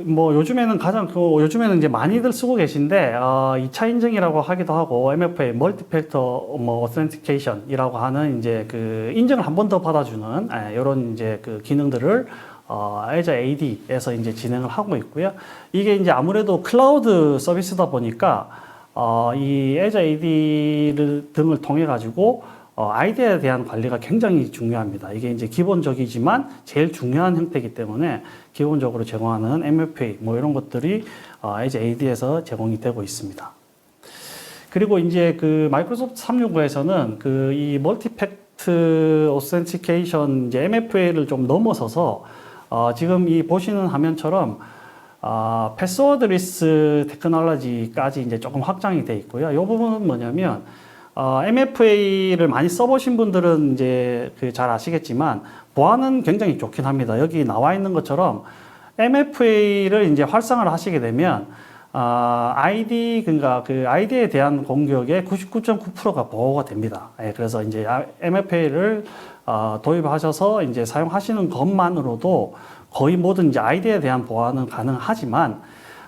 뭐 요즘에는 요즘에는 이제 많이들 쓰고 계신데 2차 인증이라고 하기도 하고 MFA 멀티팩터 뭐 오센티케이션이라고 하는 이제 그 인증을 한 번 더 받아주는 이런 이제 그 기능들을 Azure AD에서 이제 진행을 하고 있고요. 이게 이제 아무래도 클라우드 서비스다 보니까 이 Azure AD 등을 통해 가지고 아이디에 대한 관리가 굉장히 중요합니다. 이게 이제 기본적이지만 제일 중요한 형태이기 때문에 기본적으로 제공하는 MFA 뭐 이런 것들이 Azure AD에서 제공이 되고 있습니다. 그리고 이제 그 마이크로소프트 365에서는 그 이 멀티팩트 오센티케이션 이제 MFA를 좀 넘어서서 지금 이 보시는 화면처럼 패스워드리스 테크놀로지까지 이제 조금 확장이 돼 있고요. 이 부분은 뭐냐면 MFA를 많이 써보신 분들은 이제 그 잘 아시겠지만 보안은 굉장히 좋긴 합니다. 여기 나와 있는 것처럼 MFA를 이제 활성화를 하시게 되면 그러니까 그 아이디에 대한 공격의 99.9%가 보호가 됩니다. 그래서 이제 MFA를 도입하셔서 이제 사용하시는 것만으로도 거의 모든 이제 아이디에 대한 보안은 가능하지만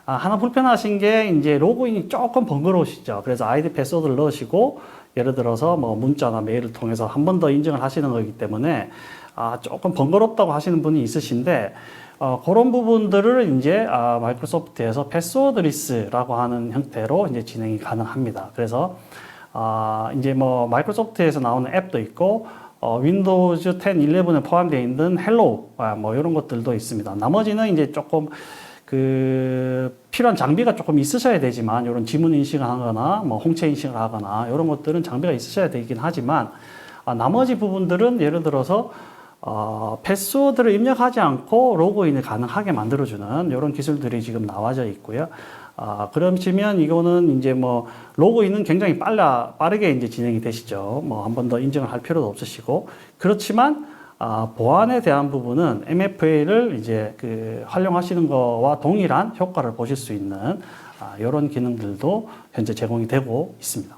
하나 불편하신 게 이제 로그인이 조금 번거로우시죠. 그래서 아이디 패스워드를 넣으시고 예를 들어서 뭐 문자나 메일을 통해서 한 번 더 인증을 하시는 거기 때문에 조금 번거롭다고 하시는 분이 있으신데 그런 부분들을 이제 마이크로소프트에서 패스워드리스라고 하는 형태로 이제 진행이 가능합니다. 그래서 이제 뭐 마이크로소프트에서 나오는 앱도 있고 윈도우즈 10, 11에 포함되어 있는 헬로우 뭐 이런 것들도 있습니다. 나머지는 이제 조금 필요한 장비가 조금 있으셔야 되지만, 이런 지문 인식을 하거나, 뭐 홍채 인식을 하거나, 이런 것들은 장비가 있으셔야 되긴 하지만, 나머지 부분들은 예를 들어서, 패스워드를 입력하지 않고 로그인을 가능하게 만들어주는 이런 기술들이 지금 나와져 있고요. 그러시면 이거는 이제 뭐, 로그인은 굉장히 빠르게 이제 진행이 되시죠. 뭐, 한 번 더 인증을 할 필요도 없으시고. 그렇지만, 보안에 대한 부분은 MFA를 이제 활용하시는 거와 동일한 효과를 보실 수 있는 이런 기능들도 현재 제공이 되고 있습니다.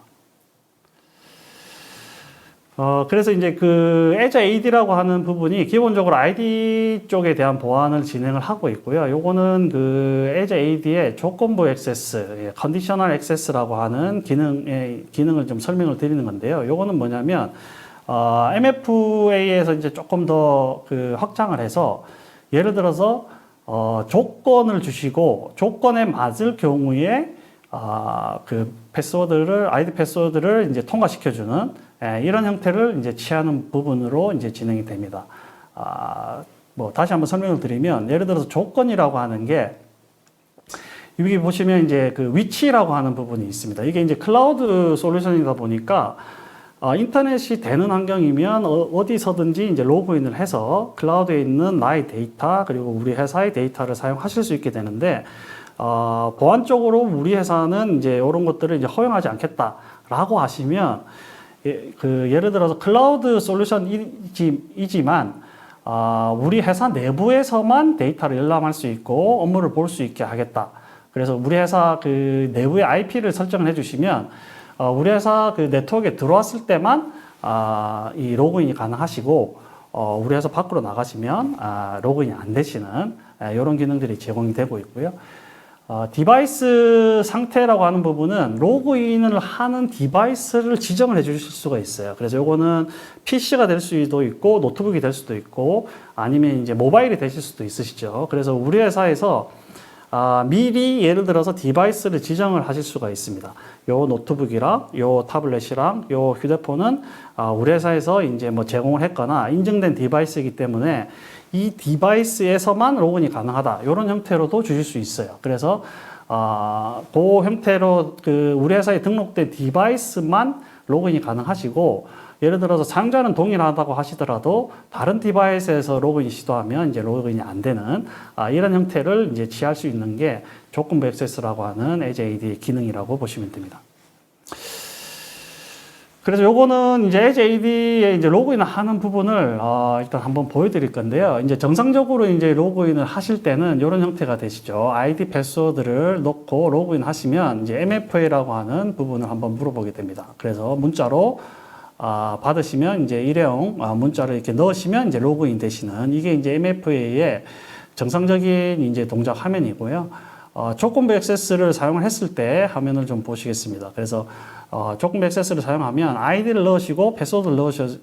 그래서 이제 그 Edge AD라고 하는 부분이 기본적으로 ID 쪽에 대한 보안을 진행을 하고 있고요. 요거는 그 Edge AD의 조건부 액세스, 컨디셔널 액세스라고 하는 기능을 좀 설명을 드리는 건데요. 요거는 뭐냐면, MFA에서 이제 조금 더 그 확장을 해서 예를 들어서, 조건을 주시고 조건에 맞을 경우에 그 패스워드를, ID 패스워드를 이제 통과시켜주는 이런 형태를 이제 취하는 부분으로 이제 진행이 됩니다. 뭐 다시 한번 설명을 드리면 예를 들어서 조건이라고 하는 게 여기 보시면 이제 그 위치라고 하는 부분이 있습니다. 이게 이제 클라우드 솔루션이다 보니까 인터넷이 되는 환경이면 어디서든지 이제 로그인을 해서 클라우드에 있는 나의 데이터 그리고 우리 회사의 데이터를 사용하실 수 있게 되는데 보안적으로 우리 회사는 이제 이런 것들을 이제 허용하지 않겠다라고 하시면 예를 들어서 클라우드 솔루션이지만 우리 회사 내부에서만 데이터를 열람할 수 있고 업무를 볼 수 있게 하겠다. 그래서 우리 회사 그 내부의 IP를 설정을 해주시면 우리 회사 그 네트워크에 들어왔을 때만 이 로그인이 가능하시고 우리 회사 밖으로 나가시면 로그인이 안 되시는 이런 기능들이 제공이 되고 있고요. 디바이스 상태라고 하는 부분은 로그인을 하는 디바이스를 지정을 해 주실 수가 있어요. 그래서 요거는 PC가 될 수도 있고 노트북이 될 수도 있고 아니면 이제 모바일이 되실 수도 있으시죠. 그래서 우리 회사에서 미리 예를 들어서 디바이스를 지정을 하실 수가 있습니다. 요 노트북이랑 요 타블렛이랑 요 휴대폰은 우리 회사에서 이제 뭐 제공을 했거나 인증된 디바이스이기 때문에 이 디바이스에서만 로그인이 가능하다. 이런 형태로도 주실 수 있어요. 그래서 그 형태로 그 우리 회사에 등록된 디바이스만 로그인이 가능하시고 예를 들어서 사용자는 동일하다고 하시더라도 다른 디바이스에서 로그인 시도하면 이제 로그인이 안 되는 이런 형태를 이제 취할 수 있는 게 조건부 액세스라고 하는 Edge AD 기능이라고 보시면 됩니다. 그래서 요거는 이제 Edge AD에 이제 로그인을 하는 부분을 일단 한번 보여드릴 건데요. 이제 정상적으로 이제 로그인을 하실 때는 이런 형태가 되시죠. ID 패스워드를 넣고 로그인 하시면 이제 MFA라고 하는 부분을 한번 물어보게 됩니다. 그래서 문자로 받으시면 이제 일회용 문자를 이렇게 넣으시면 이제 로그인 되시는 이게 이제 MFA의 정상적인 이제 동작 화면이고요. 조건부 액세스를 사용을 했을 때 화면을 좀 보시겠습니다. 그래서 조건부 액세스를 사용하면 아이디를 넣으시고 패스워드를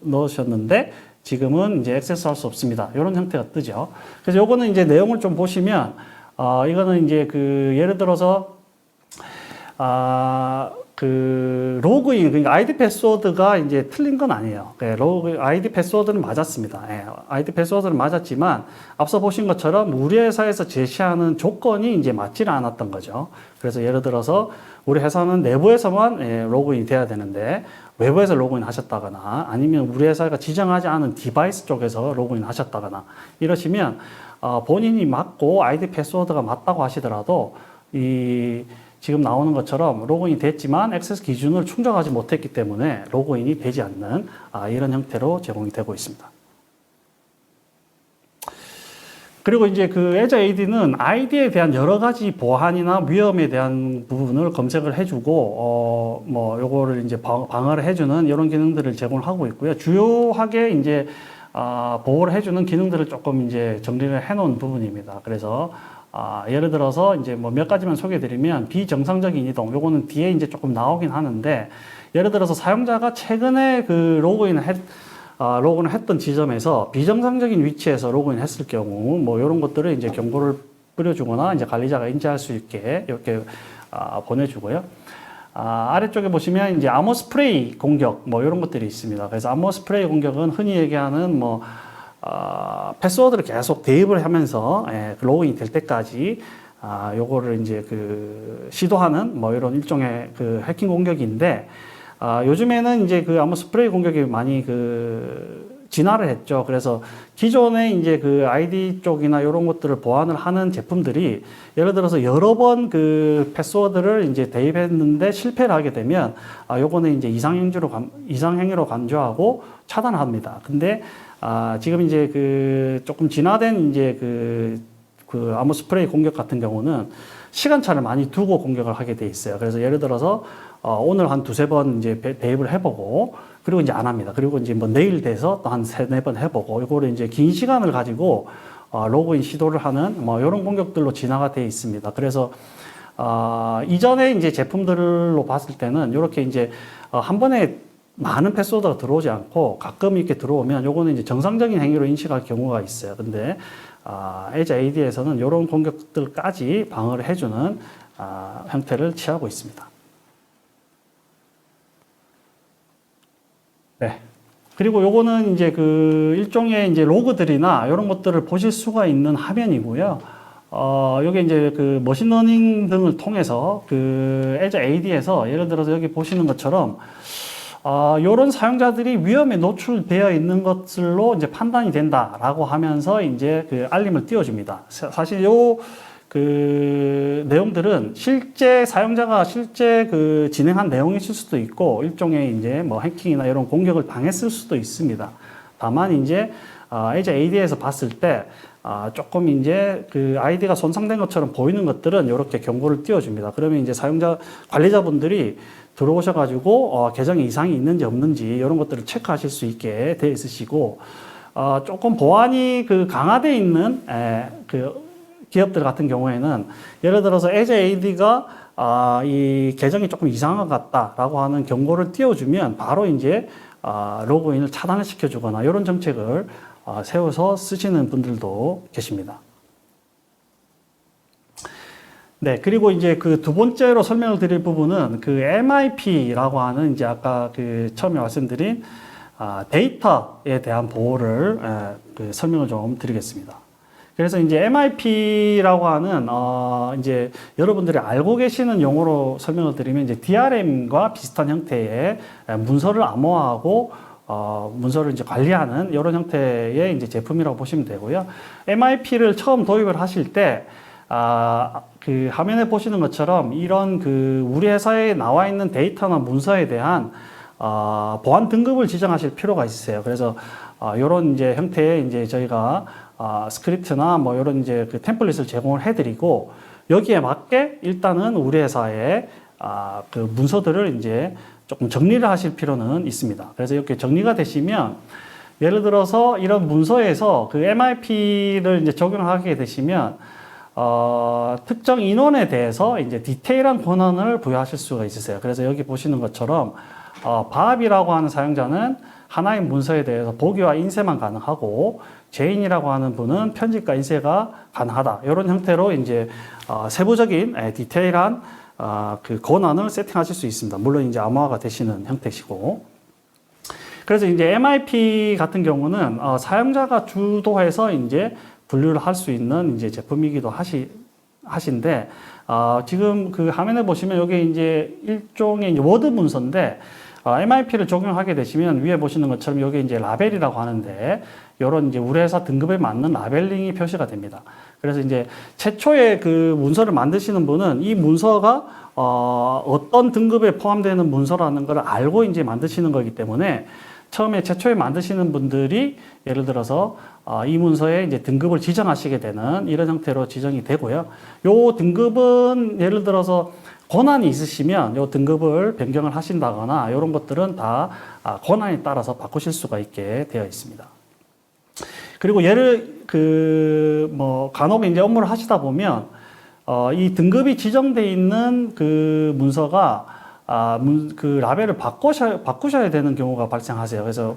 넣으셨는데 지금은 이제 액세스할 수 없습니다. 이런 형태가 뜨죠. 그래서 요거는 이제 내용을 좀 보시면 이거는 이제 그 예를 들어서 그 로그인, 그러니까 아이디 패스워드가 이제 틀린 건 아니에요. 아이디 패스워드는 맞았습니다. 아이디 패스워드는 맞았지만 앞서 보신 것처럼 우리 회사에서 제시하는 조건이 이제 맞지는 않았던 거죠. 그래서 예를 들어서 우리 회사는 내부에서만 로그인이 돼야 되는데 외부에서 로그인 하셨다거나 아니면 우리 회사가 지정하지 않은 디바이스 쪽에서 로그인 하셨다거나 이러시면 본인이 맞고 아이디 패스워드가 맞다고 하시더라도 지금 나오는 것처럼 로그인이 됐지만 액세스 기준을 충족하지 못했기 때문에 로그인이 되지 않는 이런 형태로 제공이 되고 있습니다. 그리고 이제 그 Edge AD는 아이디에 대한 여러 가지 보안이나 위험에 대한 부분을 검색을 해주고 뭐 요거를 이제 방어를 해주는 이런 기능들을 제공을 하고 있고요. 주요하게 이제 보호를 해주는 기능들을 조금 이제 정리를 해놓은 부분입니다. 그래서 예를 들어서 이제 뭐 몇 가지만 소개해드리면 비정상적인 이동, 요거는 뒤에 이제 조금 나오긴 하는데 예를 들어서 사용자가 최근에 그 로그인을 했던 지점에서 비정상적인 위치에서 로그인했을 경우 뭐 이런 것들을 이제 경고를 뿌려주거나 이제 관리자가 인지할 수 있게 이렇게 보내주고요. 아래쪽에 보시면 이제 암호 스프레이 공격 뭐 이런 것들이 있습니다. 그래서 암호 스프레이 공격은 흔히 얘기하는 뭐 패스워드를 계속 대입을 하면서 로그인이 될 때까지 요거를 이제 그 시도하는 뭐 이런 일종의 그 해킹 공격인데 요즘에는 이제 그 암호 스프레이 공격이 많이 진화를 했죠. 그래서 기존에 이제 그 아이디 쪽이나 이런 것들을 보완을 하는 제품들이 예를 들어서 여러 번 그 패스워드를 이제 대입했는데 실패를 하게 되면 요거는 이제 이상행위로 간주하고 차단합니다. 근데 지금 이제 그 조금 진화된 이제 그 암호 스프레이 공격 같은 경우는 시간차를 많이 두고 공격을 하게 돼 있어요. 그래서 예를 들어서 오늘 한 두세 번 이제 대입을 해보고, 그리고 이제 안 합니다. 그리고 이제 뭐 내일 돼서 또 한 세네 번 해보고, 이거를 이제 긴 시간을 가지고 로그인 시도를 하는 뭐 이런 공격들로 진화가 되어 있습니다. 그래서 이전에 이제 제품들로 봤을 때는 이렇게 이제 한 번에 많은 패스워드가 들어오지 않고 가끔 이렇게 들어오면 요거는 이제 정상적인 행위로 인식할 경우가 있어요. 근데 에즈 AD에서는 이런 공격들까지 방어를 해주는 형태를 취하고 있습니다. 네. 그리고 요거는 이제 그 일종의 이제 로그들이나 이런 것들을 보실 수가 있는 화면이고요. 요게 이제 그 머신러닝 등을 통해서 그 에즈 AD에서 예를 들어서 여기 보시는 것처럼 요런 사용자들이 위험에 노출되어 있는 것들로 이제 판단이 된다라고 하면서 이제 그 알림을 띄워줍니다. 사실 요 그 내용들은 실제 사용자가 실제 그 진행한 내용이실 수도 있고 일종의 이제 뭐 해킹이나 이런 공격을 당했을 수도 있습니다. 다만 이제 에즈 AD에서 봤을 때 조금 이제 그 아이디가 손상된 것처럼 보이는 것들은 이렇게 경고를 띄워줍니다. 그러면 이제 사용자 관리자분들이 들어오셔가지고 계정에 이상이 있는지 없는지 이런 것들을 체크하실 수 있게 되어 있으시고 조금 보안이 그 강화되어 있는 그 기업들 같은 경우에는 예를 들어서 에즈 AD가 이 계정이 조금 이상한 것 같다라고 하는 경고를 띄워주면 바로 이제 로그인을 차단을 시켜주거나 이런 정책을 세워서 쓰시는 분들도 계십니다. 네, 그리고 이제 그 두 번째로 설명을 드릴 부분은 그 MIP라고 하는 이제 아까 그 처음에 말씀드린 데이터에 대한 보호를 그 설명을 좀 드리겠습니다. 그래서 이제 MIP라고 하는 이제 여러분들이 알고 계시는 용어로 설명을 드리면 이제 DRM과 비슷한 형태의 문서를 암호화하고 문서를 이제 관리하는 이런 형태의 이제 제품이라고 보시면 되고요. MIP를 처음 도입을 하실 때 그 화면에 보시는 것처럼 이런 그 우리 회사에 나와 있는 데이터나 문서에 대한 보안 등급을 지정하실 필요가 있으세요. 그래서 이런 이제 형태의 이제 저희가 스크립트나 뭐 이런 이제 그 템플릿을 제공을 해드리고 여기에 맞게 일단은 우리 회사의 그 문서들을 이제 조금 정리를 하실 필요는 있습니다. 그래서 이렇게 정리가 되시면 예를 들어서 이런 문서에서 그 MIP를 이제 적용하게 되시면 특정 인원에 대해서 이제 디테일한 권한을 부여하실 수가 있으세요. 그래서 여기 보시는 것처럼 바합이라고 하는 사용자는 하나의 문서에 대해서 보기와 인쇄만 가능하고 제인이라고 하는 분은 편집과 인쇄가 가능하다. 이런 형태로 이제 세부적인 디테일한 그 권한을 세팅하실 수 있습니다. 물론 이제 암호화가 되시는 형태시고. 그래서 이제 MIP 같은 경우는 사용자가 주도해서 이제 분류를 할 수 있는 이제 제품이기도 하신데 지금 그 화면에 보시면 여기 이제 일종의 이제 워드 문서인데 MIP를 적용하게 되시면 위에 보시는 것처럼 여기 이제 라벨이라고 하는데 이런 이제 우리 회사 등급에 맞는 라벨링이 표시가 됩니다. 그래서 이제 최초에 그 문서를 만드시는 분은 이 문서가 어떤 등급에 포함되는 문서라는 걸 알고 이제 만드시는 거기 때문에 처음에 최초에 만드시는 분들이 예를 들어서 이 문서에 이제 등급을 지정하시게 되는 이런 형태로 지정이 되고요. 요 등급은 예를 들어서 권한이 있으시면 요 등급을 변경을 하신다거나 이런 것들은 다 권한에 따라서 바꾸실 수가 있게 되어 있습니다. 그리고 얘를 간혹 이제 업무를 하시다 보면 이 등급이 지정되어 있는 그 문서가 그 라벨을 바꾸셔야 되는 경우가 발생하세요. 그래서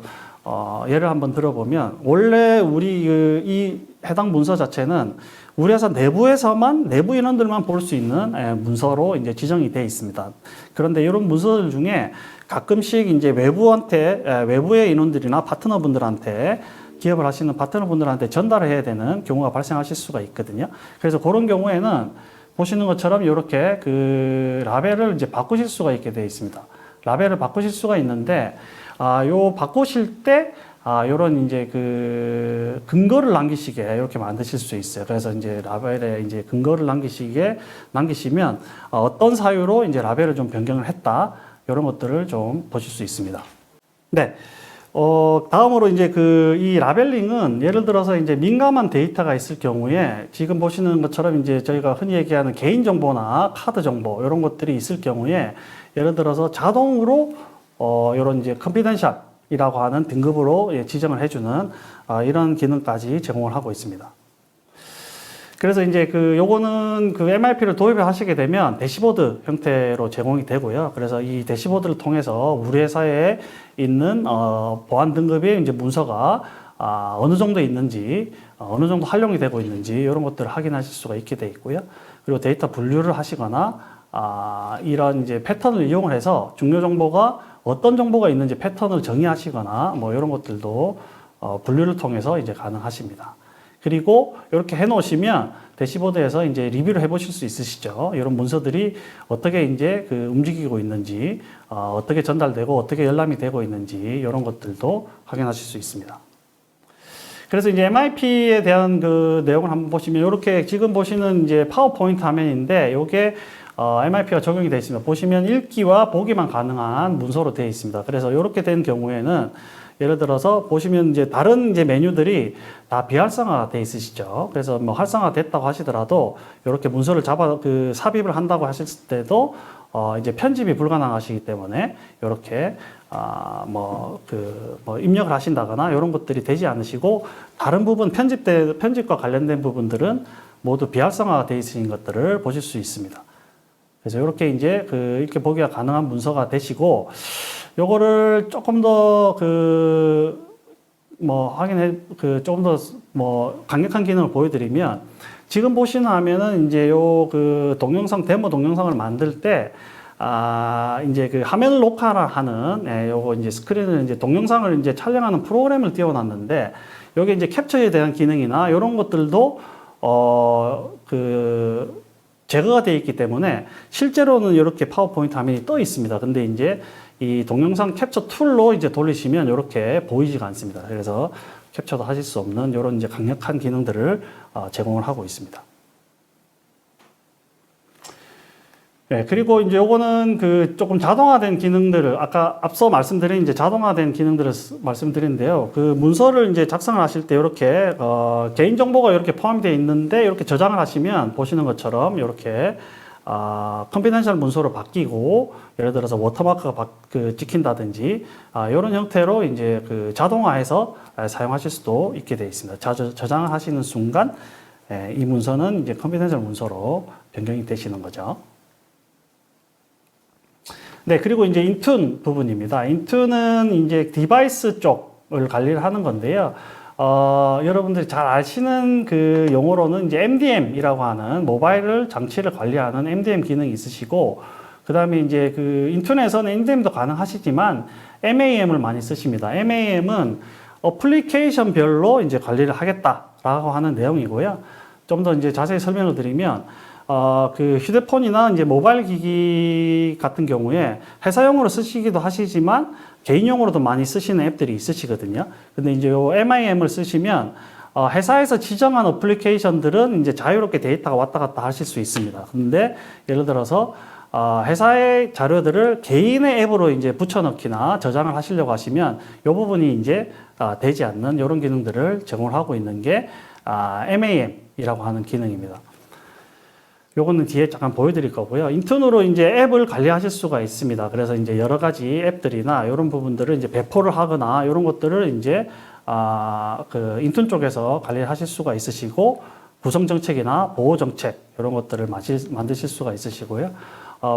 예를 한번 들어보면 원래 우리 이 해당 문서 자체는 우리 회사 내부에서만 내부 인원들만 볼 수 있는 문서로 이제 지정이 되어 있습니다. 그런데 이런 문서들 중에 가끔씩 이제 외부의 인원들이나 파트너분들한테 기업을 하시는 파트너분들한테 전달을 해야 되는 경우가 발생하실 수가 있거든요. 그래서 그런 경우에는 보시는 것처럼 이렇게 그 라벨을 이제 바꾸실 수가 있게 되어 있습니다. 라벨을 바꾸실 수가 있는데, 요 바꾸실 때, 요런 이제 그 근거를 남기시게 이렇게 만드실 수 있어요. 그래서 이제 라벨에 이제 근거를 남기시면 어떤 사유로 이제 라벨을 좀 변경을 했다. 이런 것들을 좀 보실 수 있습니다. 네. 다음으로 이제 이 라벨링은 예를 들어서 이제 민감한 데이터가 있을 경우에 지금 보시는 것처럼 이제 저희가 흔히 얘기하는 개인정보나 카드 정보 이런 것들이 있을 경우에 예를 들어서 자동으로 이런 이제 컨피덴셜이라고 하는 등급으로 지정을 해주는 이런 기능까지 제공을 하고 있습니다. 그래서 이제 요거는 MIP를 도입을 하시게 되면 대시보드 형태로 제공이 되고요. 그래서 이 대시보드를 통해서 우리 회사에 있는 보안 등급의 이제 문서가 어느 정도 있는지, 어느 정도 활용이 되고 있는지 이런 것들을 확인하실 수가 있게 돼 있고요. 그리고 데이터 분류를 하시거나 이런 이제 패턴을 이용을 해서 중요 정보가 어떤 정보가 있는지 패턴을 정의하시거나 뭐 이런 것들도 분류를 통해서 이제 가능하십니다. 그리고 이렇게 해 놓으시면 대시보드에서 이제 리뷰를 해 보실 수 있으시죠. 이런 문서들이 어떻게 이제 움직이고 있는지, 어떻게 전달되고 어떻게 열람이 되고 있는지 이런 것들도 확인하실 수 있습니다. 그래서 이제 MIP에 대한 내용을 한번 보시면 이렇게 지금 보시는 이제 파워포인트 화면인데 이게 MIP가 적용이 되어 있습니다. 보시면 읽기와 보기만 가능한 문서로 되어 있습니다. 그래서 이렇게 된 경우에는 예를 들어서 보시면 이제 다른 이제 메뉴들이 다 비활성화가 되어 있으시죠. 그래서 뭐 활성화 됐다고 하시더라도 이렇게 문서를 삽입을 한다고 하실 때도 이제 편집이 불가능하시기 때문에 이렇게 입력을 하신다거나 이런 것들이 되지 않으시고 다른 부분 편집과 관련된 부분들은 모두 비활성화가 되어 있으신 것들을 보실 수 있습니다. 그래서 이렇게 이제 이렇게 보기가 가능한 문서가 되시고 요거를 조금 더 조금 더 강력한 기능을 보여드리면 지금 보시는 화면은 이제 데모 동영상을 만들 때 이제 화면을 녹화하는 요거 이제 스크린을 이제 동영상을 이제 촬영하는 프로그램을 띄워놨는데 여기 이제 캡처에 대한 기능이나 이런 것들도 제거가 되어 있기 때문에 실제로는 이렇게 파워포인트 화면이 떠 있습니다. 근데 이제 이 동영상 캡처 툴로 이제 돌리시면 이렇게 보이지가 않습니다. 그래서 캡처도 하실 수 없는 이런 이제 강력한 기능들을 제공을 하고 있습니다. 네, 그리고 이제 요거는 조금 자동화된 기능들을 앞서 말씀드린 이제 자동화된 기능들을 말씀드린데요. 문서를 이제 작성을 하실 때 이렇게 개인 정보가 이렇게 포함이 되어 있는데 이렇게 저장을 하시면 보시는 것처럼 이렇게 컨피덴셜 문서로 바뀌고 예를 들어서 워터마크가 찍힌다든지 이런 형태로 이제 자동화해서 사용하실 수도 있게 되어 있습니다. 저장을 하시는 순간 이 문서는 이제 컨피덴셜 문서로 변경이 되시는 거죠. 네, 그리고 이제 인툰 부분입니다. 인툰은 이제 디바이스 쪽을 관리를 하는 건데요. 여러분들이 잘 아시는 용어로는 이제 MDM이라고 하는 모바일 장치를 관리하는 MDM 기능이 있으시고, 그 다음에 이제 인툰에서는 MDM도 가능하시지만 MAM을 많이 쓰십니다. MAM은 어플리케이션별로 이제 관리를 하겠다라고 하는 내용이고요. 좀 더 이제 자세히 설명을 드리면, 휴대폰이나 이제 모바일 기기 같은 경우에 회사용으로 쓰시기도 하시지만 개인용으로도 많이 쓰시는 앱들이 있으시거든요. 근데 이제 요 MIM을 쓰시면 회사에서 지정한 어플리케이션들은 이제 자유롭게 데이터가 왔다 갔다 하실 수 있습니다. 근데 예를 들어서 회사의 자료들을 개인의 앱으로 이제 붙여넣기나 저장을 하시려고 하시면 이 부분이 이제 되지 않는 이런 기능들을 제공을 하고 있는 게 MAM이라고 하는 기능입니다. 요거는 뒤에 잠깐 보여드릴 거고요. 인턴으로 이제 앱을 관리하실 수가 있습니다. 그래서 이제 여러 가지 앱들이나 이런 부분들을 이제 배포를 하거나 이런 것들을 이제 인턴 쪽에서 관리를 하실 수가 있으시고 구성 정책이나 보호 정책 이런 것들을 만드실 수가 있으시고요.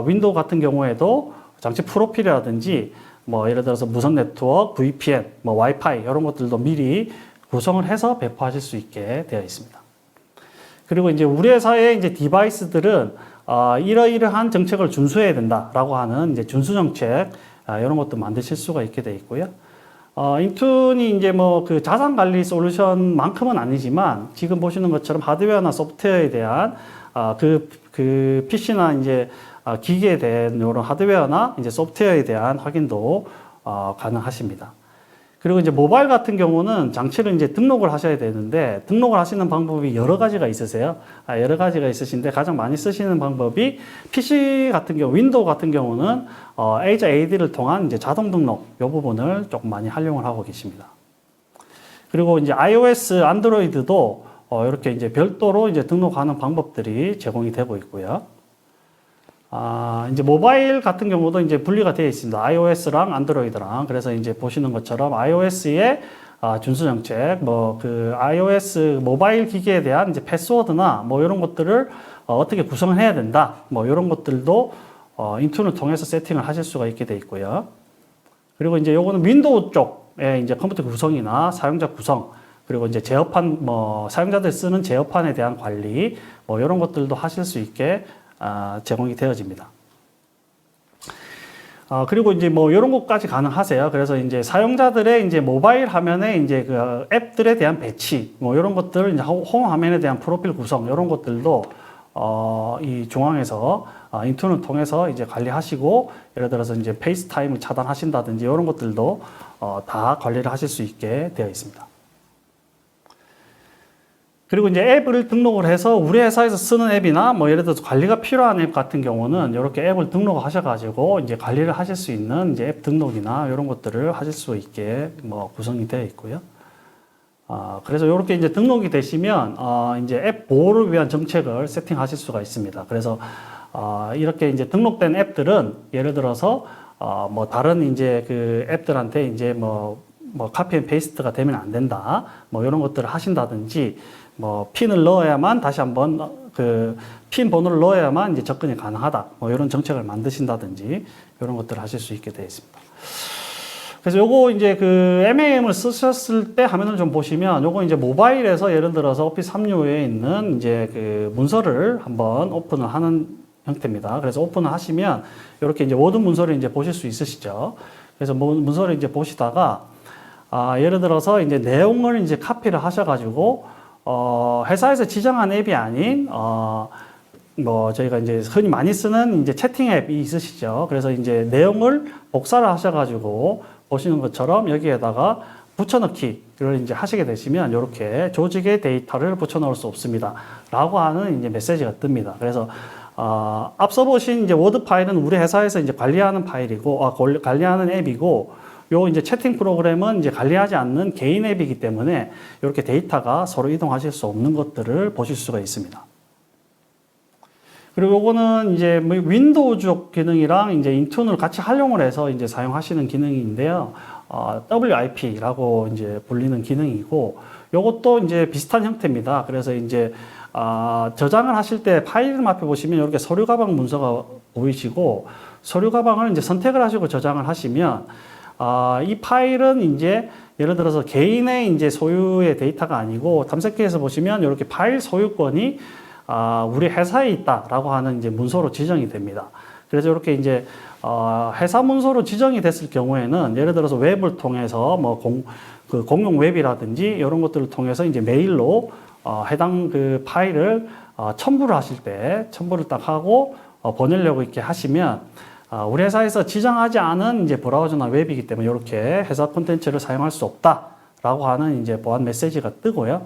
윈도우 같은 경우에도 장치 프로필이라든지 뭐 예를 들어서 무선 네트워크, VPN, 뭐 와이파이 이런 것들도 미리 구성을 해서 배포하실 수 있게 되어 있습니다. 그리고 이제 우리 회사의 이제 디바이스들은 이러이러한 정책을 준수해야 된다라고 하는 이제 준수 정책 이런 것도 만드실 수가 있게 되어 있고요. 인툰이 이제 자산 관리 솔루션만큼은 아니지만 지금 보시는 것처럼 하드웨어나 소프트웨어에 대한 PC나 이제 기기에 대한 이런 하드웨어나 이제 소프트웨어에 대한 확인도 가능하십니다. 그리고 이제 모바일 같은 경우는 장치를 이제 등록을 하셔야 되는데 등록을 하시는 방법이 여러 가지가 있으세요. 여러 가지가 있으신데 가장 많이 쓰시는 방법이 PC 같은 경우, 윈도우 같은 경우는 Azure AD를 통한 이제 자동 등록 이 부분을 조금 많이 활용을 하고 계십니다. 그리고 이제 iOS, 안드로이드도 이렇게 이제 별도로 이제 등록하는 방법들이 제공이 되고 있고요. 이제 모바일 같은 경우도 이제 분리가 되어 있습니다. iOS랑 안드로이드랑. 그래서 이제 보시는 것처럼 iOS의 준수 정책, 뭐 그 iOS 모바일 기기에 대한 이제 패스워드나 뭐 이런 것들을 어떻게 구성을 해야 된다. 뭐 이런 것들도 인툰을 통해서 세팅을 하실 수가 있게 돼 있고요. 그리고 이제 요거는 윈도우 쪽에 이제 컴퓨터 구성이나 사용자 구성, 그리고 이제 제어판, 뭐 사용자들 쓰는 제어판에 대한 관리, 뭐 이런 것들도 하실 수 있게 제공이 되어집니다. 그리고 이제 뭐 이런 것까지 가능하세요. 그래서 이제 사용자들의 이제 모바일 화면에 이제 그 앱들에 대한 배치, 뭐 이런 것들, 이제 홈 화면에 대한 프로필 구성, 이런 것들도 이 중앙에서 인툰을 통해서 이제 관리하시고, 예를 들어서 이제 페이스타임을 차단하신다든지 이런 것들도 다 관리를 하실 수 있게 되어 있습니다. 그리고 이제 앱을 등록을 해서 우리 회사에서 쓰는 앱이나 뭐 예를 들어서 관리가 필요한 앱 같은 경우는 이렇게 앱을 등록하셔가지고 이제 관리를 하실 수 있는 이제 앱 등록이나 이런 것들을 하실 수 있게 뭐 구성이 되어 있고요. 그래서 이렇게 이제 등록이 되시면 이제 앱 보호를 위한 정책을 세팅하실 수가 있습니다. 그래서 이렇게 이제 등록된 앱들은 예를 들어서 뭐 다른 이제 그 앱들한테 이제 뭐 카피 앤 페이스트가 되면 안 된다. 뭐 이런 것들을 하신다든지, 뭐 핀을 넣어야만 다시 한번 그 핀 번호를 넣어야만 이제 접근이 가능하다. 뭐 이런 정책을 만드신다든지 이런 것들을 하실 수 있게 되어 있습니다. 그래서 요거 이제 그 MAM을 쓰셨을 때 화면을 좀 보시면, 요거 이제 모바일에서 예를 들어서 오피스 365에 있는 이제 그 문서를 한번 오픈을 하는 형태입니다. 그래서 오픈을 하시면 이렇게 이제 워드 문서를 이제 보실 수 있으시죠. 그래서 문서를 이제 보시다가 예를 들어서 이제 내용을 이제 카피를 하셔가지고 회사에서 지정한 앱이 아닌 뭐 저희가 이제 흔히 많이 쓰는 이제 채팅 앱이 있으시죠. 그래서 이제 내용을 복사를 하셔가지고 보시는 것처럼 여기에다가 붙여넣기를 이제 하시게 되시면 이렇게 조직의 데이터를 붙여넣을 수 없습니다. 라고 하는 이제 메시지가 뜹니다. 그래서 앞서 보신 이제 워드 파일은 우리 회사에서 이제 관리하는 파일이고, 관리하는 앱이고, 요 이제 채팅 프로그램은 이제 관리하지 않는 개인 앱이기 때문에 이렇게 데이터가 서로 이동하실 수 없는 것들을 보실 수가 있습니다. 그리고 요거는 이제 뭐 윈도우 쪽 기능이랑 이제 인툰을 같이 활용을 해서 이제 사용하시는 기능인데요. WIP라고 이제 불리는 기능이고, 요것도 이제 비슷한 형태입니다. 그래서 이제 저장을 하실 때 파일 앞에 보시면 이렇게 서류 가방 문서가 보이시고, 서류 가방을 이제 선택을 하시고 저장을 하시면 이 파일은 이제 예를 들어서 개인의 이제 소유의 데이터가 아니고, 탐색기에서 보시면 이렇게 파일 소유권이 우리 회사에 있다라고 하는 이제 문서로 지정이 됩니다. 그래서 이렇게 이제 회사 문서로 지정이 됐을 경우에는 예를 들어서 웹을 통해서 뭐 공용 웹이라든지 이런 것들을 통해서 이제 메일로 해당 그 파일을 첨부를 하실 때 첨부를 딱 하고 보내려고 이렇게 하시면 우리 회사에서 지정하지 않은 이제 브라우저나 웹이기 때문에 이렇게 회사 콘텐츠를 사용할 수 없다라고 하는 이제 보안 메시지가 뜨고요.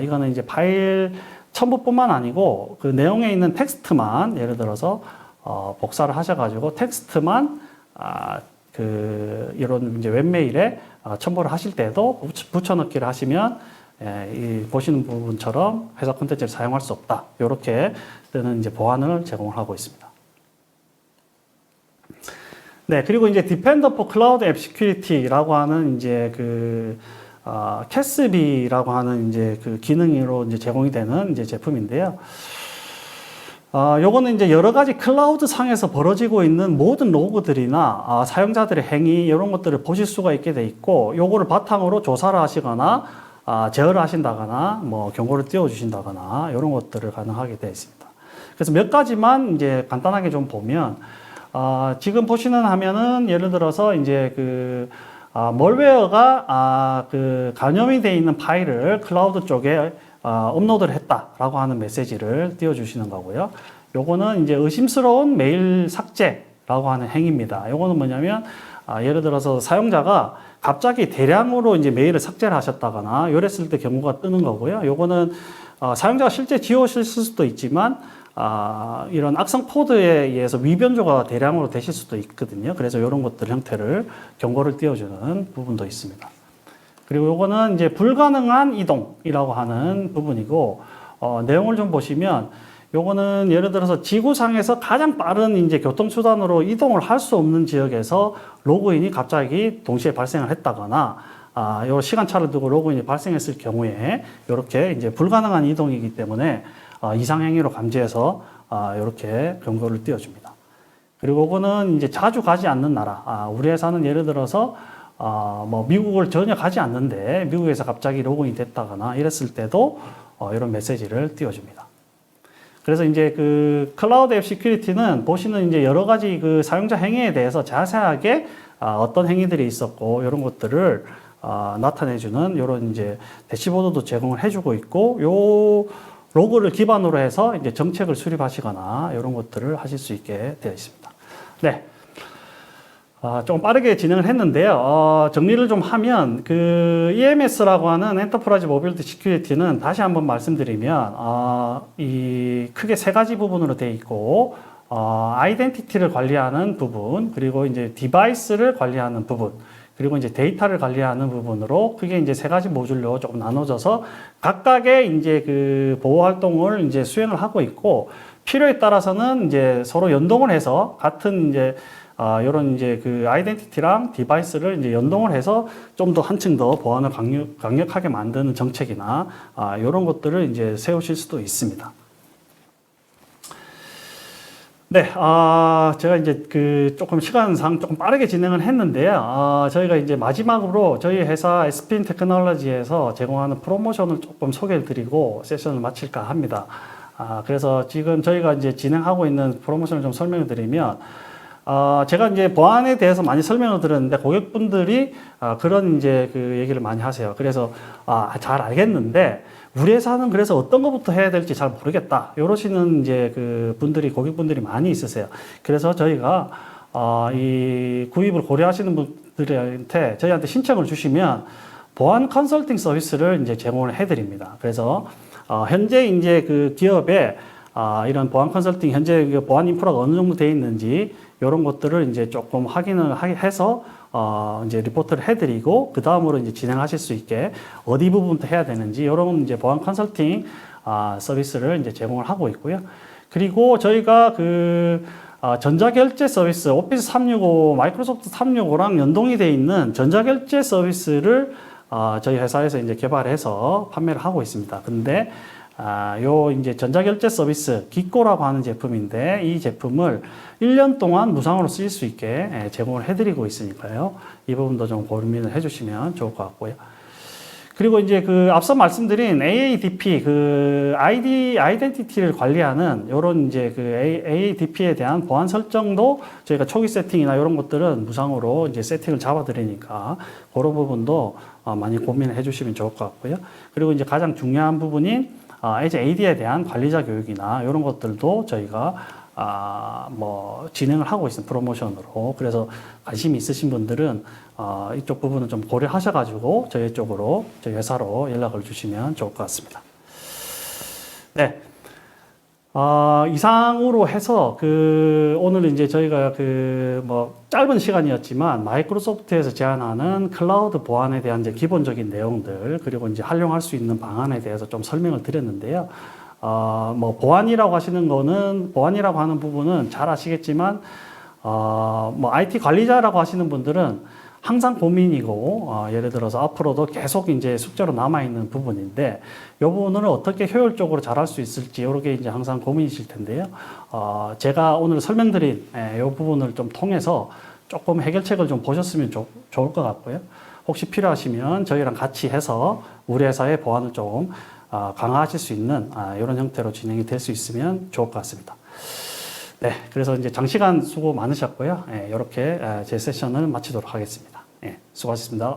이거는 이제 파일 첨부뿐만 아니고 그 내용에 있는 텍스트만 예를 들어서 복사를 하셔가지고 텍스트만 이런 이제 웹메일에 첨부를 하실 때도 붙여넣기를 하시면 이 보시는 부분처럼 회사 콘텐츠를 사용할 수 없다. 이렇게 뜨는 이제 보안을 제공을 하고 있습니다. 네, 그리고 이제 Defender for Cloud App Security라고 하는 이제 그 CASB라고 하는 이제 그 기능으로 이제 제공이 되는 이제 제품인데요. 요거는 이제 여러 가지 클라우드 상에서 벌어지고 있는 모든 로그들이나 사용자들의 행위 이런 것들을 보실 수가 있게 돼 있고, 요거를 바탕으로 조사를 하시거나 제어를 하신다거나 뭐 경고를 띄워 주신다거나 이런 것들을 가능하게 되어 있습니다. 그래서 몇 가지만 이제 간단하게 좀 보면, 지금 보시는 화면은 예를 들어서 이제 그 멀웨어가 그 감염이 되어 있는 파일을 클라우드 쪽에 업로드를 했다라고 하는 메시지를 띄워주시는 거고요. 요거는 이제 의심스러운 메일 삭제라고 하는 행위입니다. 요거는 뭐냐면 예를 들어서 사용자가 갑자기 대량으로 이제 메일을 삭제를 하셨다거나 이랬을 때 경우가 뜨는 거고요. 요거는 사용자가 실제 지우실 수도 있지만 이런 악성 코드에 의해서 위변조가 대량으로 되실 수도 있거든요. 그래서 이런 것들 형태를 경고를 띄워주는 부분도 있습니다. 그리고 요거는 이제 불가능한 이동이라고 하는 부분이고, 내용을 좀 보시면 요거는 예를 들어서 지구상에서 가장 빠른 이제 교통수단으로 이동을 할 수 없는 지역에서 로그인이 갑자기 동시에 발생을 했다거나, 요 시간차를 두고 로그인이 발생했을 경우에 이렇게 이제 불가능한 이동이기 때문에 이상행위로 감지해서 이렇게 경고를 띄워줍니다. 그리고 그거는 이제 자주 가지 않는 나라, 우리 회사는 예를 들어서 뭐 미국을 전혀 가지 않는데 미국에서 갑자기 로그인이 됐다거나 이랬을 때도 이런 메시지를 띄워줍니다. 그래서 이제 그 클라우드 앱 시큐리티는 보시는 이제 여러 가지 그 사용자 행위에 대해서 자세하게 어떤 행위들이 있었고 이런 것들을 나타내주는 이런 이제 대시보드도 제공을 해주고 있고, 요 로그를 기반으로 해서 이제 정책을 수립하시거나 이런 것들을 하실 수 있게 되어 있습니다. 네. 좀 빠르게 진행을 했는데요. 정리를 좀 하면, 그 EMS라고 하는 엔터프라이즈 모빌리티 시큐리티는 다시 한번 말씀드리면, 이 크게 세 가지 부분으로 되어 있고, 아이덴티티를 관리하는 부분, 그리고 이제 디바이스를 관리하는 부분, 그리고 이제 데이터를 관리하는 부분으로 크게 이제 세 가지 모듈로 조금 나눠져서 각각의 이제 그 보호 활동을 이제 수행을 하고 있고, 필요에 따라서는 이제 서로 연동을 해서 같은 이제 이런 이제 그 아이덴티티랑 디바이스를 이제 연동을 해서 좀 더 한층 더 보안을 강력하게 만드는 정책이나 이런 것들을 이제 세우실 수도 있습니다. 네, 제가 이제 그 조금 시간상 조금 빠르게 진행을 했는데요. 저희가 이제 마지막으로 저희 회사 SPN 테크놀로지에서 제공하는 프로모션을 조금 소개를 드리고 세션을 마칠까 합니다. 그래서 지금 저희가 이제 진행하고 있는 프로모션을 좀 설명을 드리면, 제가 이제 보안에 대해서 많이 설명을 드렸는데 고객분들이 그런 이제 그 얘기를 많이 하세요. 그래서 잘 알겠는데 우리 회사는 그래서 어떤 것부터 해야 될지 잘 모르겠다, 이러시는 이제 그 분들이 고객분들이 많이 있으세요. 그래서 저희가 이 구입을 고려하시는 분들한테 저희한테 신청을 주시면 보안 컨설팅 서비스를 이제 제공을 해드립니다. 그래서 현재 이제 그 기업에 이런 보안 컨설팅, 현재 그 보안 인프라가 어느 정도 되어 있는지 이런 것들을 이제 조금 확인을 해서 이제 리포트를 해드리고 그 다음으로 이제 진행하실 수 있게 어디 부분부터 해야 되는지 이런 이제 보안 컨설팅 서비스를 이제 제공을 하고 있고요. 그리고 저희가 그 전자결제 서비스, 오피스 365, 마이크로소프트 365랑 연동이 되어 있는 전자결제 서비스를 저희 회사에서 이제 개발해서 판매를 하고 있습니다. 근데 요 이제 전자결제 서비스 기꼬라고 하는 제품인데, 이 제품을 1년 동안 무상으로 쓰일 수 있게 제공을 해드리고 있으니까요. 이 부분도 좀 고민을 해주시면 좋을 것 같고요. 그리고 이제 그 앞서 말씀드린 AADP, 그 아이덴티티를 관리하는 요런 이제 그 AADP에 대한 보안 설정도 저희가 초기 세팅이나 이런 것들은 무상으로 이제 세팅을 잡아드리니까 그런 부분도 많이 고민을 해주시면 좋을 것 같고요. 그리고 이제 가장 중요한 부분인 AD에 대한 관리자 교육이나 이런 것들도 저희가 뭐 진행을 하고 있습니다. 프로모션으로. 그래서 관심이 있으신 분들은 이쪽 부분은 좀 고려하셔가지고 저희 쪽으로, 저희 회사로 연락을 주시면 좋을 것 같습니다. 네. 이상으로 해서 오늘 이제 저희가 뭐 짧은 시간이었지만 마이크로소프트에서 제안하는 클라우드 보안에 대한 이제 기본적인 내용들, 그리고 이제 활용할 수 있는 방안에 대해서 좀 설명을 드렸는데요. 뭐 보안이라고 하는 부분은 잘 아시겠지만, 뭐 IT 관리자라고 하시는 분들은 항상 고민이고, 예를 들어서 앞으로도 계속 이제 숙제로 남아있는 부분인데, 이 부분을 어떻게 효율적으로 잘할 수 있을지, 이렇게 이제 항상 고민이실 텐데요. 제가 오늘 설명드린 이 부분을 좀 통해서 조금 해결책을 좀 보셨으면 좋을 것 같고요. 혹시 필요하시면 저희랑 같이 해서 우리 회사의 보안을 좀 강화하실 수 있는 이런 형태로 진행이 될 수 있으면 좋을 것 같습니다. 네, 그래서 이제 장시간 수고 많으셨고요. 이렇게 제 세션을 마치도록 하겠습니다. 수고하셨습니다.